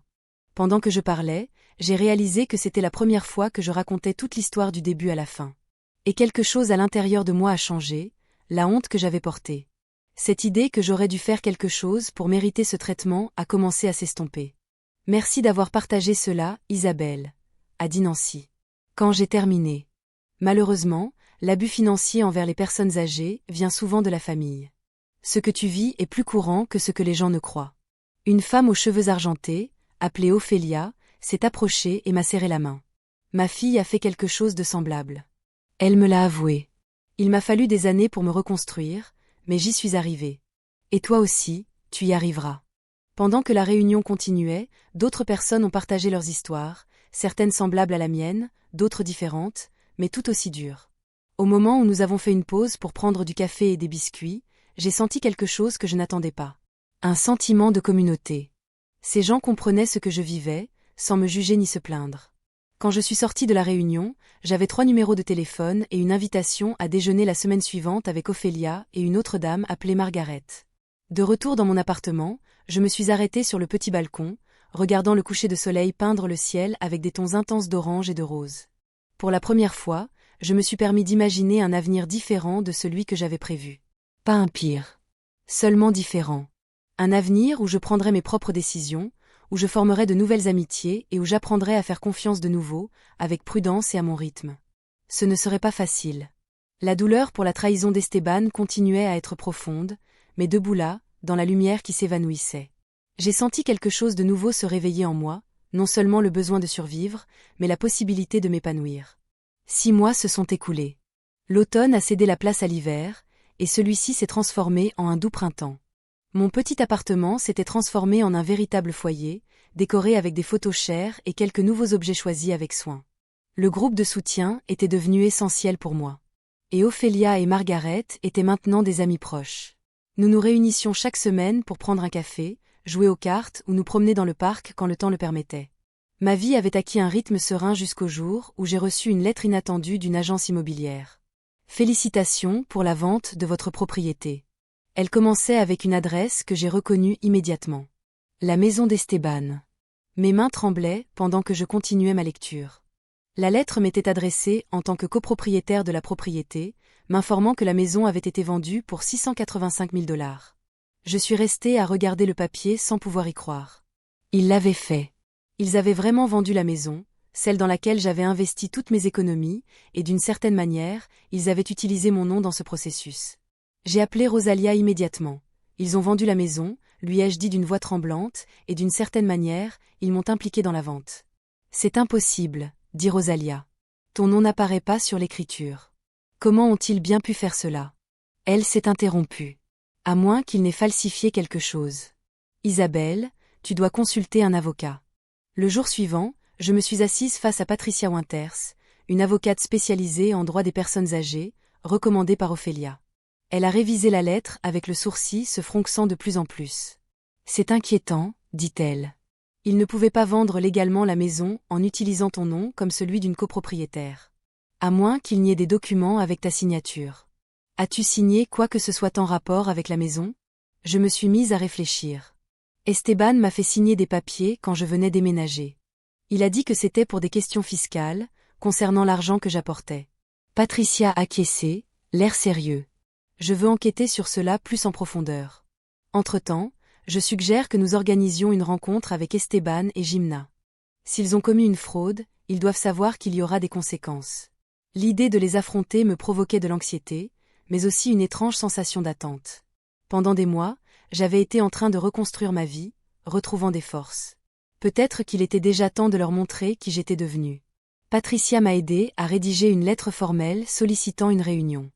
Pendant que je parlais, j'ai réalisé que c'était la première fois que je racontais toute l'histoire du début à la fin. Et quelque chose à l'intérieur de moi a changé, la honte que j'avais portée. Cette idée que j'aurais dû faire quelque chose pour mériter ce traitement a commencé à s'estomper. Merci d'avoir partagé cela, Isabelle, a dit Nancy. Quand j'ai terminé. Malheureusement, l'abus financier envers les personnes âgées vient souvent de la famille. Ce que tu vis est plus courant que ce que les gens ne croient. Une femme aux cheveux argentés, appelée Ophélia, s'est approchée et m'a serré la main. Ma fille a fait quelque chose de semblable. Elle me l'a avoué. Il m'a fallu des années pour me reconstruire, mais j'y suis arrivée. Et toi aussi, tu y arriveras. Pendant que la réunion continuait, d'autres personnes ont partagé leurs histoires, certaines semblables à la mienne, d'autres différentes, mais tout aussi dures. Au moment où nous avons fait une pause pour prendre du café et des biscuits, j'ai senti quelque chose que je n'attendais pas. Un sentiment de communauté. Ces gens comprenaient ce que je vivais, sans me juger ni se plaindre. Quand je suis sortie de la réunion, j'avais 3 numéros de téléphone et une invitation à déjeuner la semaine suivante avec Ophélia et une autre dame appelée Margaret. De retour dans mon appartement, je me suis arrêtée sur le petit balcon, regardant le coucher de soleil peindre le ciel avec des tons intenses d'orange et de rose. Pour la première fois, je me suis permis d'imaginer un avenir différent de celui que j'avais prévu. Pas un pire. Seulement différent. Un avenir où je prendrai mes propres décisions, où je formerai de nouvelles amitiés et où j'apprendrai à faire confiance de nouveau, avec prudence et à mon rythme. Ce ne serait pas facile. La douleur pour la trahison d'Esteban continuait à être profonde, mais debout là, dans la lumière qui s'évanouissait. J'ai senti quelque chose de nouveau se réveiller en moi, non seulement le besoin de survivre, mais la possibilité de m'épanouir. 6 mois se sont écoulés. L'automne a cédé la place à l'hiver, et celui-ci s'est transformé en un doux printemps. Mon petit appartement s'était transformé en un véritable foyer, décoré avec des photos chères et quelques nouveaux objets choisis avec soin. Le groupe de soutien était devenu essentiel pour moi. Et Ophélia et Margaret étaient maintenant des amis proches. Nous nous réunissions chaque semaine pour prendre un café, jouer aux cartes ou nous promener dans le parc quand le temps le permettait. Ma vie avait acquis un rythme serein jusqu'au jour où j'ai reçu une lettre inattendue d'une agence immobilière. Félicitations pour la vente de votre propriété. Elle commençait avec une adresse que j'ai reconnue immédiatement. La maison d'Esteban. Mes mains tremblaient pendant que je continuais ma lecture. La lettre m'était adressée en tant que copropriétaire de la propriété, m'informant que la maison avait été vendue pour 685 000 $. Je suis restée à regarder le papier sans pouvoir y croire. Ils l'avaient fait. Ils avaient vraiment vendu la maison, celle dans laquelle j'avais investi toutes mes économies, et d'une certaine manière, ils avaient utilisé mon nom dans ce processus. J'ai appelé Rosalia immédiatement. Ils ont vendu la maison, lui ai-je dit d'une voix tremblante, et d'une certaine manière, ils m'ont impliqué dans la vente. C'est impossible, dit Rosalia. Ton nom n'apparaît pas sur l'écriture. Comment ont-ils bien pu faire cela? Elle s'est interrompue. À moins qu'il n'ait falsifié quelque chose. Isabelle, tu dois consulter un avocat. Le jour suivant, je me suis assise face à Patricia Winters, une avocate spécialisée en droit des personnes âgées, recommandée par Ophélia. Elle a révisé la lettre avec le sourcil se fronçant de plus en plus. C'est inquiétant, dit-elle. Il ne pouvait pas vendre légalement la maison en utilisant ton nom comme celui d'une copropriétaire. À moins qu'il n'y ait des documents avec ta signature. As-tu signé quoi que ce soit en rapport avec la maison? Je me suis mise à réfléchir. Esteban m'a fait signer des papiers quand je venais déménager. Il a dit que c'était pour des questions fiscales, concernant l'argent que j'apportais. Patricia acquiesçait, l'air sérieux. Je veux enquêter sur cela plus en profondeur. Entre-temps, je suggère que nous organisions une rencontre avec Esteban et Jimna. S'ils ont commis une fraude, ils doivent savoir qu'il y aura des conséquences. L'idée de les affronter me provoquait de l'anxiété, mais aussi une étrange sensation d'attente. Pendant des mois, j'avais été en train de reconstruire ma vie, retrouvant des forces. Peut-être qu'il était déjà temps de leur montrer qui j'étais devenue. Patricia m'a aidé à rédiger une lettre formelle sollicitant une réunion.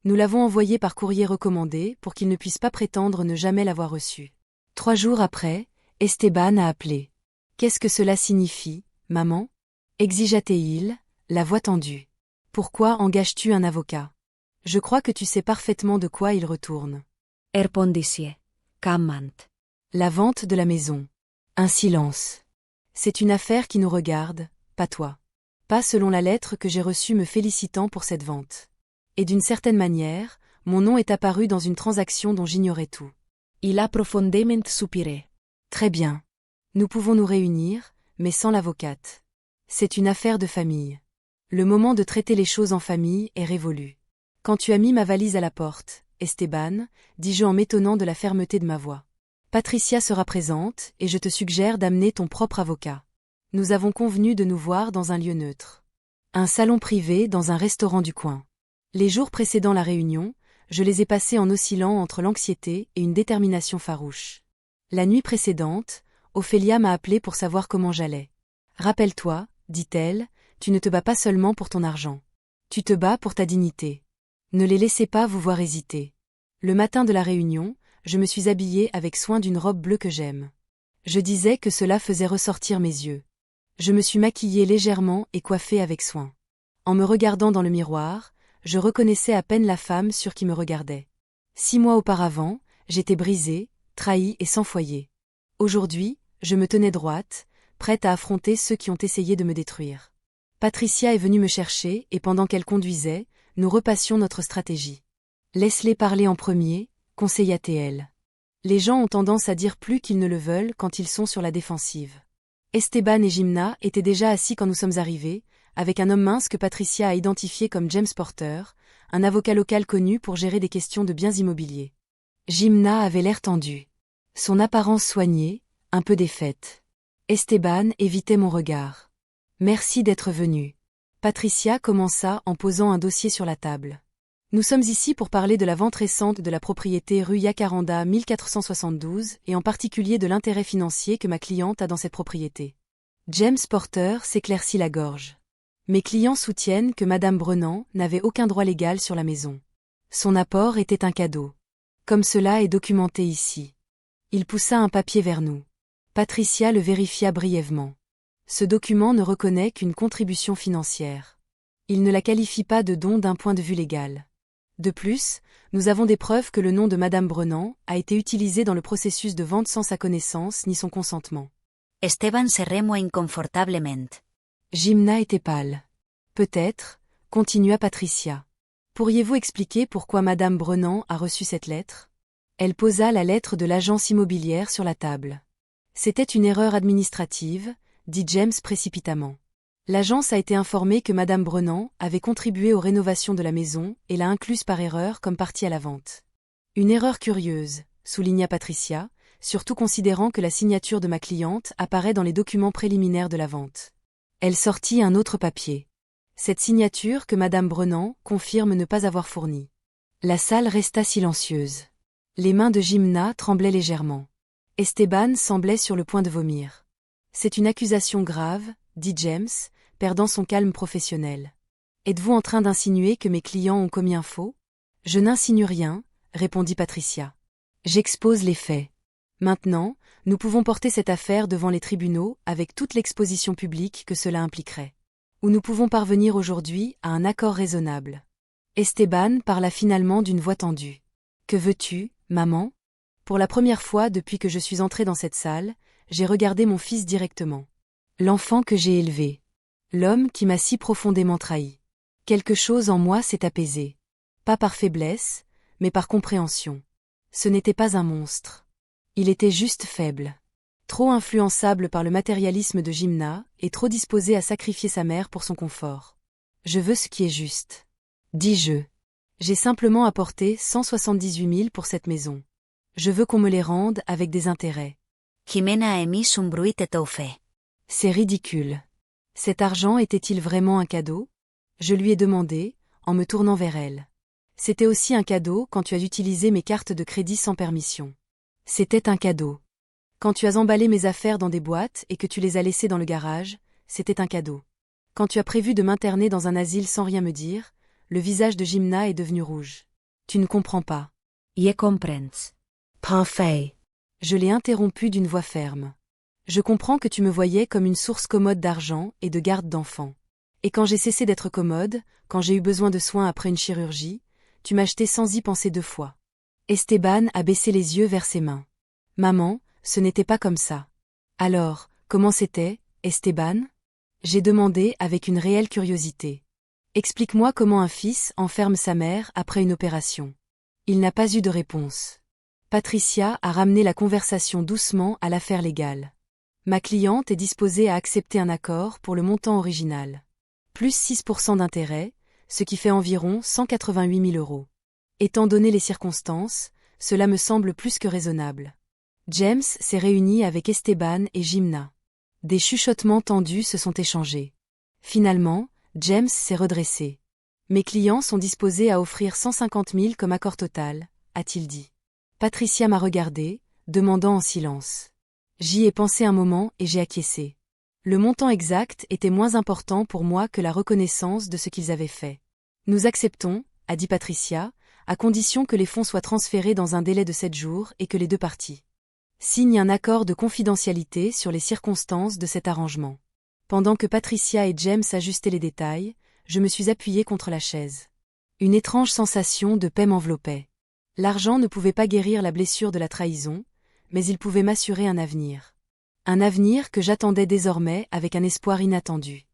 Nous l'avons envoyée par courrier recommandé pour qu'ils ne puissent pas prétendre ne jamais l'avoir reçue. 3 jours après, Esteban a appelé. Qu'est-ce que cela signifie, maman? Exigea-t-il, la voix tendue. Pourquoi engages-tu un avocat? Je crois que tu sais parfaitement de quoi il retourne.
Erpondisie. Cammant.
La vente de la maison. Un silence. C'est une affaire qui nous regarde, pas toi. Pas selon la lettre que j'ai reçue me félicitant pour cette vente. Et d'une certaine manière, mon nom est apparu dans une transaction dont j'ignorais tout.
Il a profondément soupiré.
Très bien. Nous pouvons nous réunir, mais sans l'avocate. C'est une affaire de famille. Le moment de traiter les choses en famille est révolu. Quand tu as mis ma valise à la porte, Esteban, dis-je en m'étonnant de la fermeté de ma voix. Patricia sera présente et je te suggère d'amener ton propre avocat. Nous avons convenu de nous voir dans un lieu neutre. Un salon privé dans un restaurant du coin. Les jours précédant la réunion, je les ai passés en oscillant entre l'anxiété et une détermination farouche. La nuit précédente, Ophélia m'a appelé pour savoir comment j'allais. Rappelle-toi, dit-elle, tu ne te bats pas seulement pour ton argent. Tu te bats pour ta dignité. Ne les laissez pas vous voir hésiter. Le matin de la réunion, je me suis habillée avec soin d'une robe bleue que j'aime. Je disais que cela faisait ressortir mes yeux. Je me suis maquillée légèrement et coiffée avec soin. En me regardant dans le miroir, je reconnaissais à peine la femme sur qui me regardait. 6 mois auparavant, j'étais brisée, trahie et sans foyer. Aujourd'hui, je me tenais droite, prête à affronter ceux qui ont essayé de me détruire. Patricia est venue me chercher et pendant qu'elle conduisait, nous repassions notre stratégie. Laisse-les parler en premier, conseilla-t-elle. Les gens ont tendance à dire plus qu'ils ne le veulent quand ils sont sur la défensive. Esteban et Jimna étaient déjà assis quand nous sommes arrivés, avec un homme mince que Patricia a identifié comme James Porter, un avocat local connu pour gérer des questions de biens immobiliers. Jimna avait l'air tendu. Son apparence soignée, un peu défaite. Esteban évitait mon regard. Merci d'être venu. Patricia commença en posant un dossier sur la table. Nous sommes ici pour parler de la vente récente de la propriété rue Yacaranda 1472 et en particulier de l'intérêt financier que ma cliente a dans cette propriété. James Porter s'éclaircit la gorge. Mes clients soutiennent que Madame Brennan n'avait aucun droit légal sur la maison. Son apport était un cadeau. Comme cela est documenté ici. Il poussa un papier vers nous. Patricia le vérifia brièvement. Ce document ne reconnaît qu'une contribution financière. Il ne la qualifie pas de don d'un point de vue légal. De plus, nous avons des preuves que le nom de Madame Brennan a été utilisé dans le processus de vente sans sa connaissance ni son consentement.
Esteban se remuó inconfortablement.
Jimna était pâle. Peut-être, continua Patricia. Pourriez-vous expliquer pourquoi Madame Brennan a reçu cette lettre? Elle posa la lettre de l'agence immobilière sur la table. C'était une erreur administrative, dit James précipitamment. L'agence a été informée que Madame Brennan avait contribué aux rénovations de la maison et l'a incluse par erreur comme partie à la vente. Une erreur curieuse, souligna Patricia, surtout considérant que la signature de ma cliente apparaît dans les documents préliminaires de la vente. Elle sortit un autre papier. Cette signature que Madame Brennan confirme ne pas avoir fournie. La salle resta silencieuse. Les mains de Jimna tremblaient légèrement. Esteban semblait sur le point de vomir. C'est une accusation grave, dit James, perdant son calme professionnel. Êtes-vous en train d'insinuer que mes clients ont commis un faux? Je n'insinue rien, répondit Patricia. J'expose les faits. Maintenant, nous pouvons porter cette affaire devant les tribunaux avec toute l'exposition publique que cela impliquerait. Ou nous pouvons parvenir aujourd'hui à un accord raisonnable. Esteban parla finalement d'une voix tendue. Que veux-tu, maman? Pour la première fois depuis que je suis entrée dans cette salle, j'ai regardé mon fils directement. L'enfant que j'ai élevé. L'homme qui m'a si profondément trahi. Quelque chose en moi s'est apaisé. Pas par faiblesse, mais par compréhension. Ce n'était pas un monstre. Il était juste faible. Trop influençable par le matérialisme de Jimna et trop disposé à sacrifier sa mère pour son confort. Je veux ce qui est juste. Dis-je. J'ai simplement apporté 178 000 pour cette maison. Je veux qu'on me les rende avec des intérêts.
Jimena a émis un bruit étouffé.
C'est ridicule. Cet argent était-il vraiment un cadeau? Je lui ai demandé, en me tournant vers elle. C'était aussi un cadeau quand tu as utilisé mes cartes de crédit sans permission. C'était un cadeau. Quand tu as emballé mes affaires dans des boîtes et que tu les as laissées dans le garage, c'était un cadeau. Quand tu as prévu de m'interner dans un asile sans rien me dire, le visage de Jimna est devenu rouge. Tu ne comprends pas.
Je comprends.
Parfait. Je l'ai interrompu d'une voix ferme. Je comprends que tu me voyais comme une source commode d'argent et de garde d'enfants. Et quand j'ai cessé d'être commode, quand j'ai eu besoin de soins après une chirurgie, tu m'as jeté sans y penser 2 fois. Esteban a baissé les yeux vers ses mains. Maman, ce n'était pas comme ça. Alors, comment c'était, Esteban? J'ai demandé avec une réelle curiosité. Explique-moi comment un fils enferme sa mère après une opération. Il n'a pas eu de réponse. Patricia a ramené la conversation doucement à l'affaire légale. Ma cliente est disposée à accepter un accord pour le montant original. Plus 6% d'intérêt, ce qui fait environ 188 000 euros. Étant donné les circonstances, cela me semble plus que raisonnable. James s'est réuni avec Esteban et Jimna. Des chuchotements tendus se sont échangés. Finalement, James s'est redressé. Mes clients sont disposés à offrir 150 000 comme accord total, a-t-il dit. Patricia m'a regardé, demandant en silence. J'y ai pensé un moment et j'ai acquiescé. Le montant exact était moins important pour moi que la reconnaissance de ce qu'ils avaient fait. Nous acceptons, a dit Patricia, à condition que les fonds soient transférés dans un délai de 7 jours et que les deux parties signent un accord de confidentialité sur les circonstances de cet arrangement. Pendant que Patricia et James ajustaient les détails, je me suis appuyée contre la chaise. Une étrange sensation de paix m'enveloppait. L'argent ne pouvait pas guérir la blessure de la trahison, mais il pouvait m'assurer un avenir. Un avenir que j'attendais désormais avec un espoir inattendu.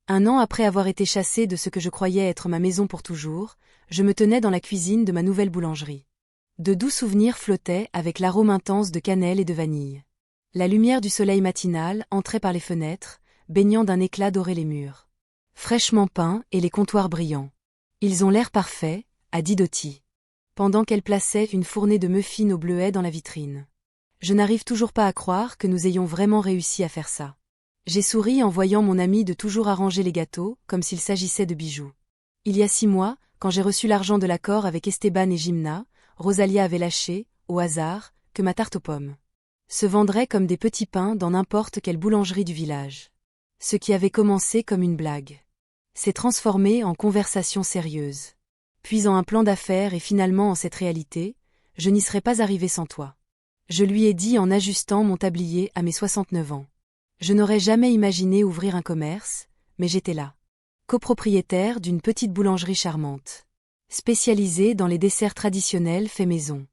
1 an après avoir été chassée de ce que je croyais être ma maison pour toujours, je me tenais dans la cuisine de ma nouvelle boulangerie. De doux souvenirs flottaient avec l'arôme intense de cannelle et de vanille. La lumière du soleil matinal entrait par les fenêtres, baignant d'un éclat doré les murs. Fraîchement peints et les comptoirs brillants. Ils ont l'air parfaits, a dit Dottie, pendant qu'elle plaçait une fournée de muffins au bleuet dans la vitrine. Je n'arrive toujours pas à croire que nous ayons vraiment réussi à faire ça. J'ai souri en voyant mon ami de toujours arranger les gâteaux, comme s'il s'agissait de bijoux. Il y a 6 mois, quand j'ai reçu l'argent de l'accord avec Esteban et Jimna, Rosalia avait lâché, au hasard, que ma tarte aux pommes se vendrait comme des petits pains dans n'importe quelle boulangerie du village. Ce qui avait commencé comme une blague s'est transformé en conversation sérieuse. Puis en un plan d'affaires et finalement en cette réalité, je n'y serais pas arrivé sans toi. Je lui ai dit en ajustant mon tablier à mes 69 ans. Je n'aurais jamais imaginé ouvrir un commerce, mais j'étais là. Copropriétaire d'une petite boulangerie charmante. Spécialisée dans les desserts traditionnels faits maison.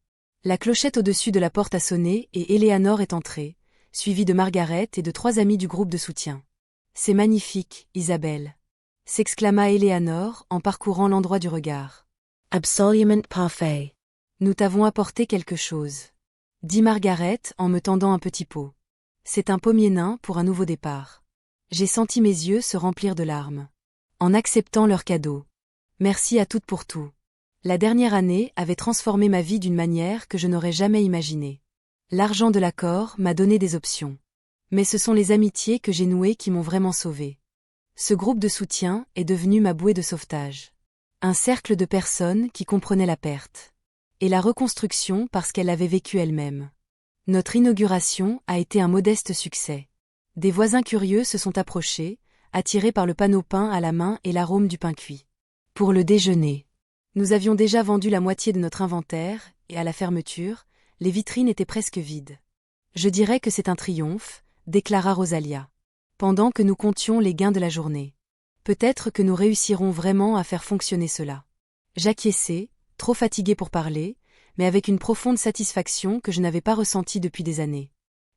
La clochette au-dessus de la porte a sonné et Eleanor est entrée, suivie de Margaret et de 3 amis du groupe de soutien. « C'est magnifique, Isabelle !» s'exclama Eleanor en parcourant l'endroit du regard. « Absolument parfait. Nous t'avons apporté quelque chose. » dit Margaret en me tendant un petit pot. C'est un pommier nain pour un nouveau départ. J'ai senti mes yeux se remplir de larmes. En acceptant leur cadeau. Merci à toutes pour tout. La dernière année avait transformé ma vie d'une manière que je n'aurais jamais imaginée. L'argent de l'accord m'a donné des options. Mais ce sont les amitiés que j'ai nouées qui m'ont vraiment sauvée. Ce groupe de soutien est devenu ma bouée de sauvetage. Un cercle de personnes qui comprenaient la perte. Et la reconstruction parce qu'elle l'avait vécue elle-même. Notre inauguration a été un modeste succès. Des voisins curieux se sont approchés, attirés par le panneau peint à la main et l'arôme du pain cuit. Pour le déjeuner. Nous avions déjà vendu la moitié de notre inventaire, et à la fermeture, les vitrines étaient presque vides. Je dirais que c'est un triomphe, déclara Rosalia. Pendant que nous comptions les gains de la journée. Peut-être que nous réussirons vraiment à faire fonctionner cela. J'acquiesçai, trop fatigué pour parler, mais avec une profonde satisfaction que je n'avais pas ressentie depuis des années.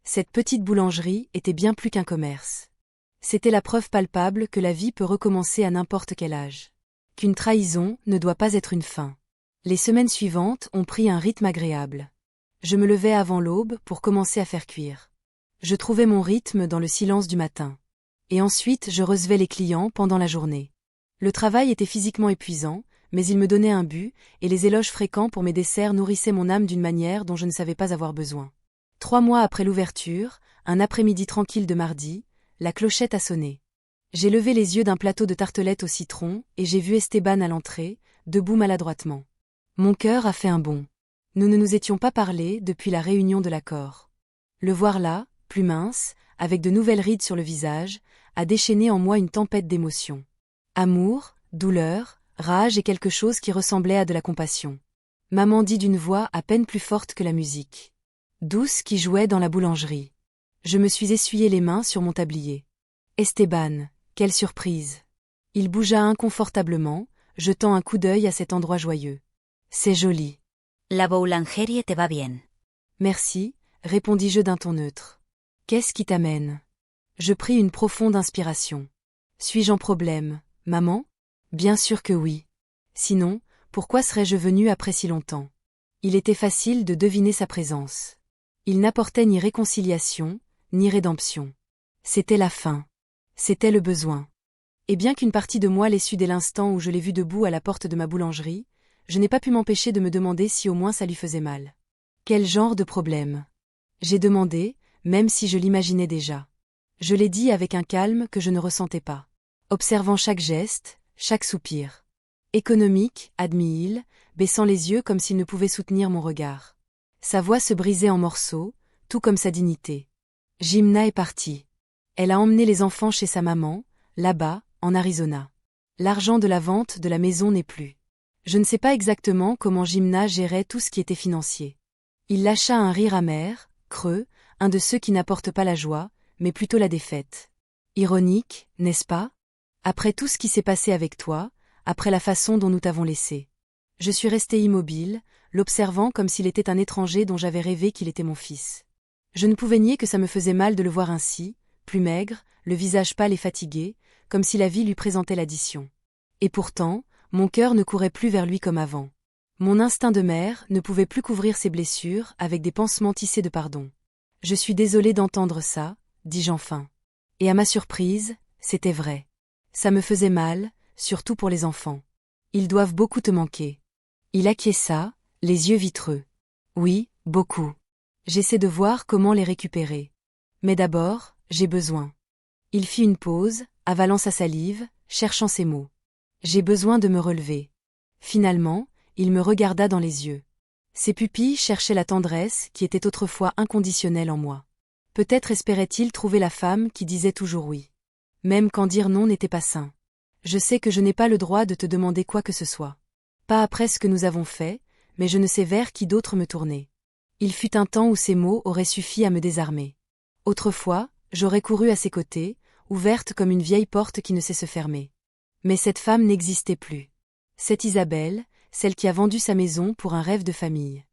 Cette petite boulangerie était bien plus qu'un commerce. C'était la preuve palpable que la vie peut recommencer à n'importe quel âge. Qu'une trahison ne doit pas être une fin. Les semaines suivantes ont pris un rythme agréable. Je me levais avant l'aube pour commencer à faire cuire. Je trouvais mon rythme dans le silence du matin. Et ensuite je recevais les clients pendant la journée. Le travail était physiquement épuisant, mais il me donnait un but, et les éloges fréquents pour mes desserts nourrissaient mon âme d'une manière dont je ne savais pas avoir besoin. 3 mois après l'ouverture, un après-midi tranquille de mardi, la clochette a sonné. J'ai levé les yeux d'un plateau de tartelettes au citron, et j'ai vu Esteban à l'entrée, debout maladroitement. Mon cœur a fait un bond. Nous ne nous étions pas parlé depuis la réunion de l'accord. Le voir là, plus mince, avec de nouvelles rides sur le visage, a déchaîné en moi une tempête d'émotions. Amour, douleur, rage et quelque chose qui ressemblait à de la compassion. Maman dit d'une voix à peine plus forte que la musique. Douce qui jouait dans la boulangerie. Je me suis essuyé les mains sur mon tablier. Esteban, quelle surprise. Il bougea inconfortablement, jetant un coup d'œil à cet endroit joyeux. C'est joli.
La boulangerie te va bien.
Merci, répondis-je d'un ton neutre. Qu'est-ce qui t'amène? Je pris une profonde inspiration. Suis-je en problème, maman? Bien sûr que oui. Sinon, pourquoi serais-je venue après si longtemps? Il était facile de deviner sa présence. Il n'apportait ni réconciliation, ni rédemption. C'était la faim. C'était le besoin. Et bien qu'une partie de moi l'ait su dès l'instant où je l'ai vu debout à la porte de ma boulangerie, je n'ai pas pu m'empêcher de me demander si au moins ça lui faisait mal. Quel genre de problème? J'ai demandé, même si je l'imaginais déjà. Je l'ai dit avec un calme que je ne ressentais pas. Observant chaque geste, chaque soupir. Économique, admit-il, baissant les yeux comme s'il ne pouvait soutenir mon regard. Sa voix se brisait en morceaux, tout comme sa dignité. Jimna est partie. Elle a emmené les enfants chez sa maman, là-bas, en Arizona. L'argent de la vente de la maison n'est plus. Je ne sais pas exactement comment Jimna gérait tout ce qui était financier. Il lâcha un rire amer, creux, un de ceux qui n'apportent pas la joie, mais plutôt la défaite. Ironique, n'est-ce pas? Après tout ce qui s'est passé avec toi, après la façon dont nous t'avons laissé. Je suis restée immobile, l'observant comme s'il était un étranger dont j'avais rêvé qu'il était mon fils. Je ne pouvais nier que ça me faisait mal de le voir ainsi, plus maigre, le visage pâle et fatigué, comme si la vie lui présentait l'addition. Et pourtant, mon cœur ne courait plus vers lui comme avant. Mon instinct de mère ne pouvait plus couvrir ses blessures avec des pansements tissés de pardon. Je suis désolée d'entendre ça, dis-je enfin. Et à ma surprise, c'était vrai. Ça me faisait mal, surtout pour les enfants. Ils doivent beaucoup te manquer. Il acquiesça, les yeux vitreux. Oui, beaucoup. J'essaie de voir comment les récupérer. Mais d'abord, j'ai besoin. Il fit une pause, avalant sa salive, cherchant ses mots. J'ai besoin de me relever. Finalement, il me regarda dans les yeux. Ses pupilles cherchaient la tendresse qui était autrefois inconditionnelle en moi. Peut-être espérait-il trouver la femme qui disait toujours oui. Même quand dire non n'était pas sain. Je sais que je n'ai pas le droit de te demander quoi que ce soit. Pas après ce que nous avons fait, mais je ne sais vers qui d'autre me tourner. Il fut un temps où ces mots auraient suffi à me désarmer. Autrefois, j'aurais couru à ses côtés, ouverte comme une vieille porte qui ne sait se fermer. Mais cette femme n'existait plus. Cette Isabelle, celle qui a vendu sa maison pour un rêve de famille.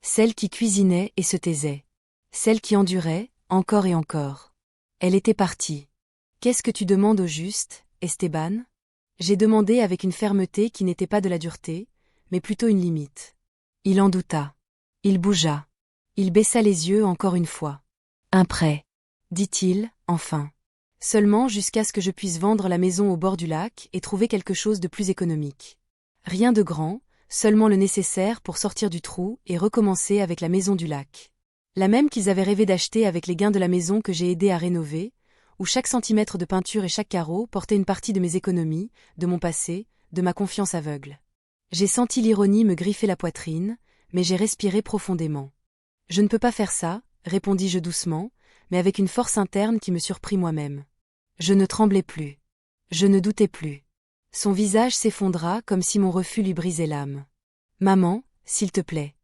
Celle qui cuisinait et se taisait. Celle qui endurait, encore et encore. Elle était partie. Qu'est-ce que tu demandes au juste, Esteban? J'ai demandé avec une fermeté qui n'était pas de la dureté, mais plutôt une limite. Il en douta. Il bougea. Il baissa les yeux encore une fois. Un prêt, dit-il, enfin. Seulement jusqu'à ce que je puisse vendre la maison au bord du lac et trouver quelque chose de plus économique. Rien de grand, seulement le nécessaire pour sortir du trou et recommencer avec la maison du lac. La même qu'ils avaient rêvé d'acheter avec les gains de la maison que j'ai aidé à rénover, où chaque centimètre de peinture et chaque carreau portait une partie de mes économies, de mon passé, de ma confiance aveugle. J'ai senti l'ironie me griffer la poitrine, mais j'ai respiré profondément. Je ne peux pas faire ça, répondis-je doucement, mais avec une force interne qui me surprit moi-même. Je ne tremblais plus. Je ne doutais plus. Son visage s'effondra comme si mon refus lui brisait l'âme. Maman, s'il te plaît.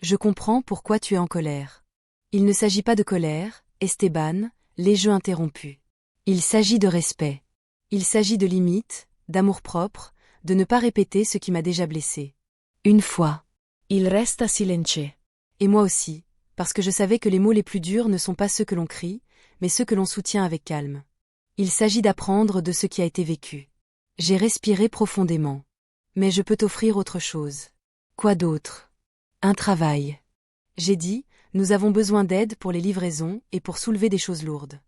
Je comprends pourquoi tu es en colère. Il ne s'agit pas de colère, Esteban, les jeux interrompus. Il s'agit de respect. Il s'agit de limites, d'amour-propre, de ne pas répéter ce qui m'a déjà blessé. Une fois. Il resta silencieux. Et moi aussi, parce que je savais que les mots les plus durs ne sont pas ceux que l'on crie, mais ceux que l'on soutient avec calme. Il s'agit d'apprendre de ce qui a été vécu. J'ai respiré profondément. Mais je peux t'offrir autre chose. Quoi d'autre? Un travail. J'ai dit, nous avons besoin d'aide pour les livraisons et pour soulever des choses lourdes.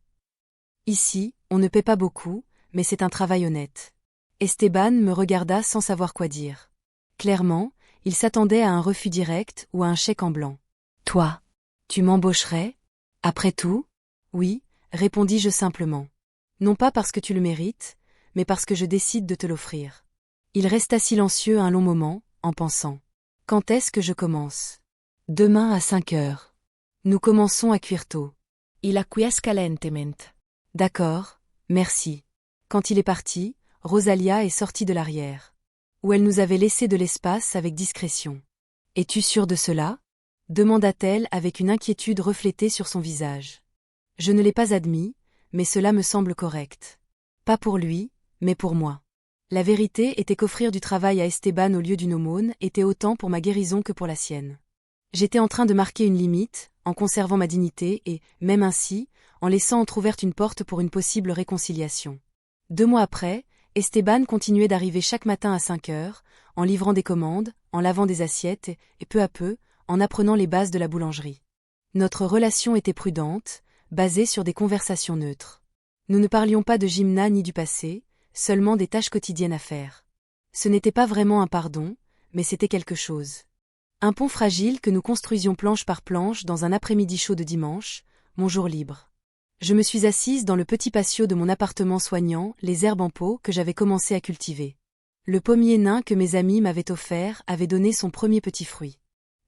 Ici, on ne paie pas beaucoup, mais c'est un travail honnête. Esteban me regarda sans savoir quoi dire. Clairement, il s'attendait à un refus direct ou à un chèque en blanc. Toi, tu m'embaucherais? Après tout? Oui, répondis-je simplement. Non pas parce que tu le mérites, mais parce que je décide de te l'offrir. Il resta silencieux un long moment, en pensant. Quand est-ce que je commence? Demain à 5 heures. Nous commençons à cuire tôt. Il acquiesca lentement. D'accord, merci. Quand il est parti, Rosalia est sortie de l'arrière, où elle nous avait laissé de l'espace avec discrétion. Es-tu sûre de cela? Demanda-t-elle avec une inquiétude reflétée sur son visage. Je ne l'ai pas admis, mais cela me semble correct. Pas pour lui, mais pour moi. La vérité était qu'offrir du travail à Esteban au lieu d'une aumône était autant pour ma guérison que pour la sienne. J'étais en train de marquer une limite, en conservant ma dignité et, même ainsi, en laissant entr'ouverte une porte pour une possible réconciliation. 2 mois après, Esteban continuait d'arriver chaque matin à 5 heures, en livrant des commandes, en lavant des assiettes et peu à peu, en apprenant les bases de la boulangerie. Notre relation était prudente, basée sur des conversations neutres. Nous ne parlions pas de Jimna ni du passé, seulement des tâches quotidiennes à faire. Ce n'était pas vraiment un pardon, mais c'était quelque chose. Un pont fragile que nous construisions planche par planche dans un après-midi chaud de dimanche, mon jour libre. Je me suis assise dans le petit patio de mon appartement soignant les herbes en pot que j'avais commencé à cultiver. Le pommier nain que mes amis m'avaient offert avait donné son premier petit fruit.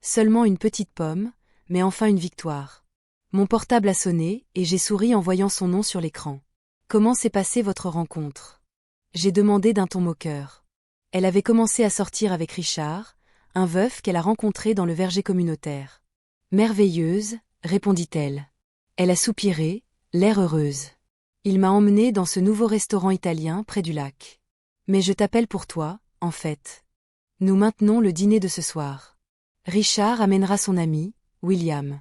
Seulement une petite pomme, mais enfin une victoire. Mon portable a sonné et j'ai souri en voyant son nom sur l'écran. Comment s'est passée votre rencontre? J'ai demandé d'un ton moqueur. Elle avait commencé à sortir avec Richard, un veuf qu'elle a rencontré dans le verger communautaire. Merveilleuse, répondit-elle. Elle a soupiré, l'air heureuse. Il m'a emmenée dans ce nouveau restaurant italien près du lac. Mais je t'appelle pour toi, en fait. Nous maintenons le dîner de ce soir. Richard amènera son ami, William.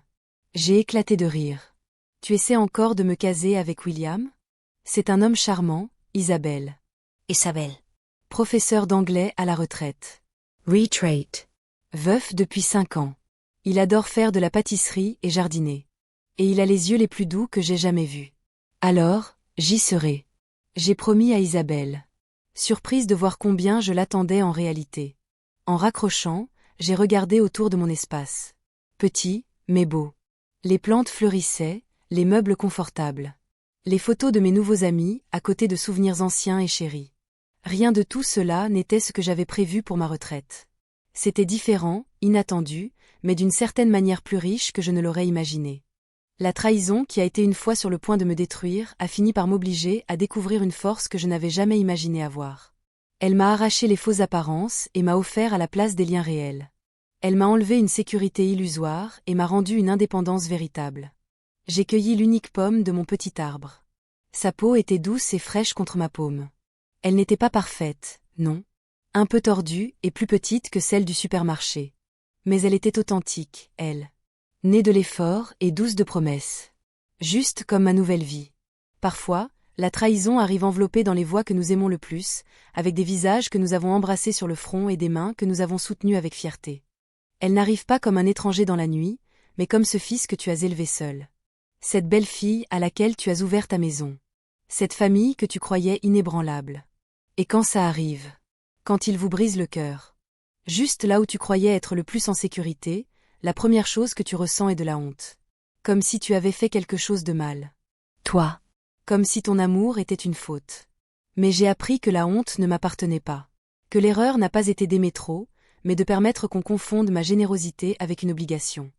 J'ai éclaté de rire. Tu essaies encore de me caser avec William? C'est un homme charmant, Isabelle.
Isabel.
Professeur d'anglais à la retraite. Retreat. Veuf depuis 5 ans. Il adore faire de la pâtisserie et jardiner. Et il a les yeux les plus doux que j'ai jamais vus. Alors, j'y serai. J'ai promis à Isabelle. Surprise de voir combien je l'attendais en réalité. En raccrochant, j'ai regardé autour de mon espace. Petit, mais beau. Les plantes fleurissaient, les meubles confortables. Les photos de mes nouveaux amis, à côté de souvenirs anciens et chéris. Rien de tout cela n'était ce que j'avais prévu pour ma retraite. C'était différent, inattendu, mais d'une certaine manière plus riche que je ne l'aurais imaginé. La trahison qui a été une fois sur le point de me détruire a fini par m'obliger à découvrir une force que je n'avais jamais imaginé avoir. Elle m'a arraché les fausses apparences et m'a offert à la place des liens réels. Elle m'a enlevé une sécurité illusoire et m'a rendu une indépendance véritable. J'ai cueilli l'unique pomme de mon petit arbre. Sa peau était douce et fraîche contre ma paume. Elle n'était pas parfaite, non. Un peu tordue et plus petite que celle du supermarché. Mais elle était authentique, elle. Née de l'effort et douce de promesses. Juste comme ma nouvelle vie. Parfois, la trahison arrive enveloppée dans les voix que nous aimons le plus, avec des visages que nous avons embrassés sur le front et des mains que nous avons soutenues avec fierté. Elle n'arrive pas comme un étranger dans la nuit, mais comme ce fils que tu as élevé seul. Cette belle fille à laquelle tu as ouvert ta maison. Cette famille que tu croyais inébranlable. Et quand ça arrive? Quand il vous brise le cœur. Juste là où tu croyais être le plus en sécurité, la première chose que tu ressens est de la honte. Comme si tu avais fait quelque chose de mal. Toi. Comme si ton amour était une faute. Mais j'ai appris que la honte ne m'appartenait pas. Que l'erreur n'a pas été d'aimer trop, mais de permettre qu'on confonde ma générosité avec une obligation.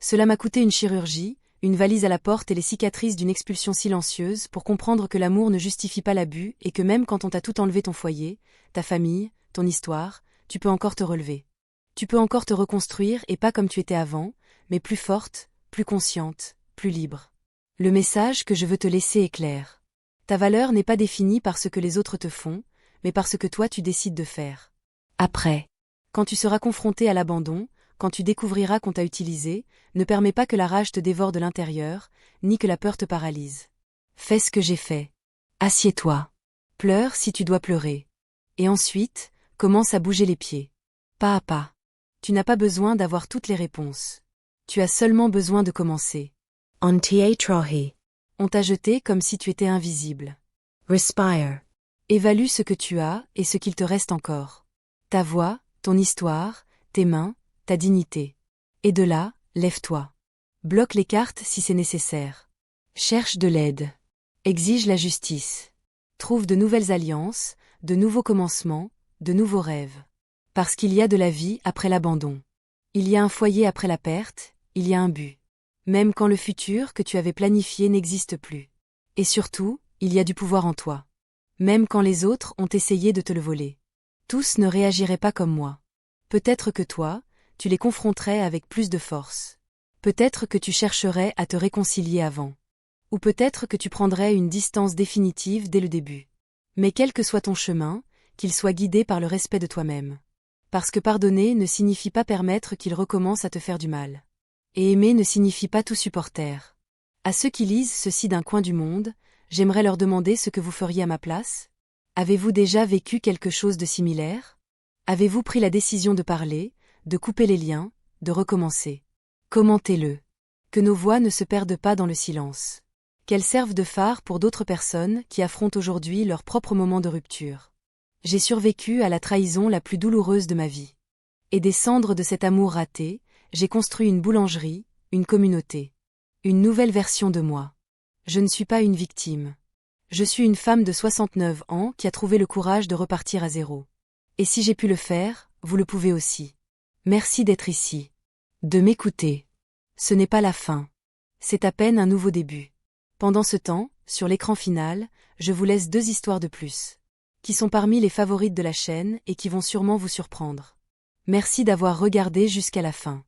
Cela m'a coûté une chirurgie, une valise à la porte et les cicatrices d'une expulsion silencieuse pour comprendre que l'amour ne justifie pas l'abus et que même quand on t'a tout enlevé ton foyer, ta famille, ton histoire, tu peux encore te relever. Tu peux encore te reconstruire et pas comme tu étais avant, mais plus forte, plus consciente, plus libre. Le message que je veux te laisser est clair. Ta valeur n'est pas définie par ce que les autres te font, mais par ce que toi tu décides de faire. Après. Quand tu seras confronté à l'abandon, quand tu découvriras qu'on t'a utilisé, ne permets pas que la rage te dévore de l'intérieur, ni que la peur te paralyse. Fais ce que j'ai fait. Assieds-toi. Pleure si tu dois pleurer. Et ensuite, commence à bouger les pieds. Pas à pas. Tu n'as pas besoin d'avoir toutes les réponses. Tu as seulement besoin de commencer. On t'a jeté comme si tu étais invisible. Respire. Évalue ce que tu as et ce qu'il te reste encore. Ta voix, ton histoire, tes mains, ta dignité. Et de là, lève-toi. Bloque les cartes si c'est nécessaire. Cherche de l'aide. Exige la justice. Trouve de nouvelles alliances, de nouveaux commencements, de nouveaux rêves. Parce qu'il y a de la vie après l'abandon. Il y a un foyer après la perte, il y a un but. Même quand le futur que tu avais planifié n'existe plus. Et surtout, il y a du pouvoir en toi. Même quand les autres ont essayé de te le voler. Tous ne réagiraient pas comme moi. Peut-être que toi, tu les confronterais avec plus de force. Peut-être que tu chercherais à te réconcilier avant. Ou peut-être que tu prendrais une distance définitive dès le début. Mais quel que soit ton chemin, qu'il soit guidé par le respect de toi-même. Parce que pardonner ne signifie pas permettre qu'il recommence à te faire du mal. Et aimer ne signifie pas tout supporter. À ceux qui lisent ceci d'un coin du monde, j'aimerais leur demander ce que vous feriez à ma place. Avez-vous déjà vécu quelque chose de similaire? Avez-vous pris la décision de parler, de couper les liens, de recommencer? Commentez-le. Que nos voix ne se perdent pas dans le silence. Qu'elles servent de phare pour d'autres personnes qui affrontent aujourd'hui leur propre moment de rupture. J'ai survécu à la trahison la plus douloureuse de ma vie. Et des cendres de cet amour raté, j'ai construit une boulangerie, une communauté. Une nouvelle version de moi. Je ne suis pas une victime. Je suis une femme de 69 ans qui a trouvé le courage de repartir à zéro. Et si j'ai pu le faire, vous le pouvez aussi. Merci d'être ici. De m'écouter. Ce n'est pas la fin. C'est à peine un nouveau début. Pendant ce temps, sur l'écran final, je vous laisse 2 histoires de plus. qui sont parmi les favorites de la chaîne et qui vont sûrement vous surprendre. Merci d'avoir regardé jusqu'à la fin.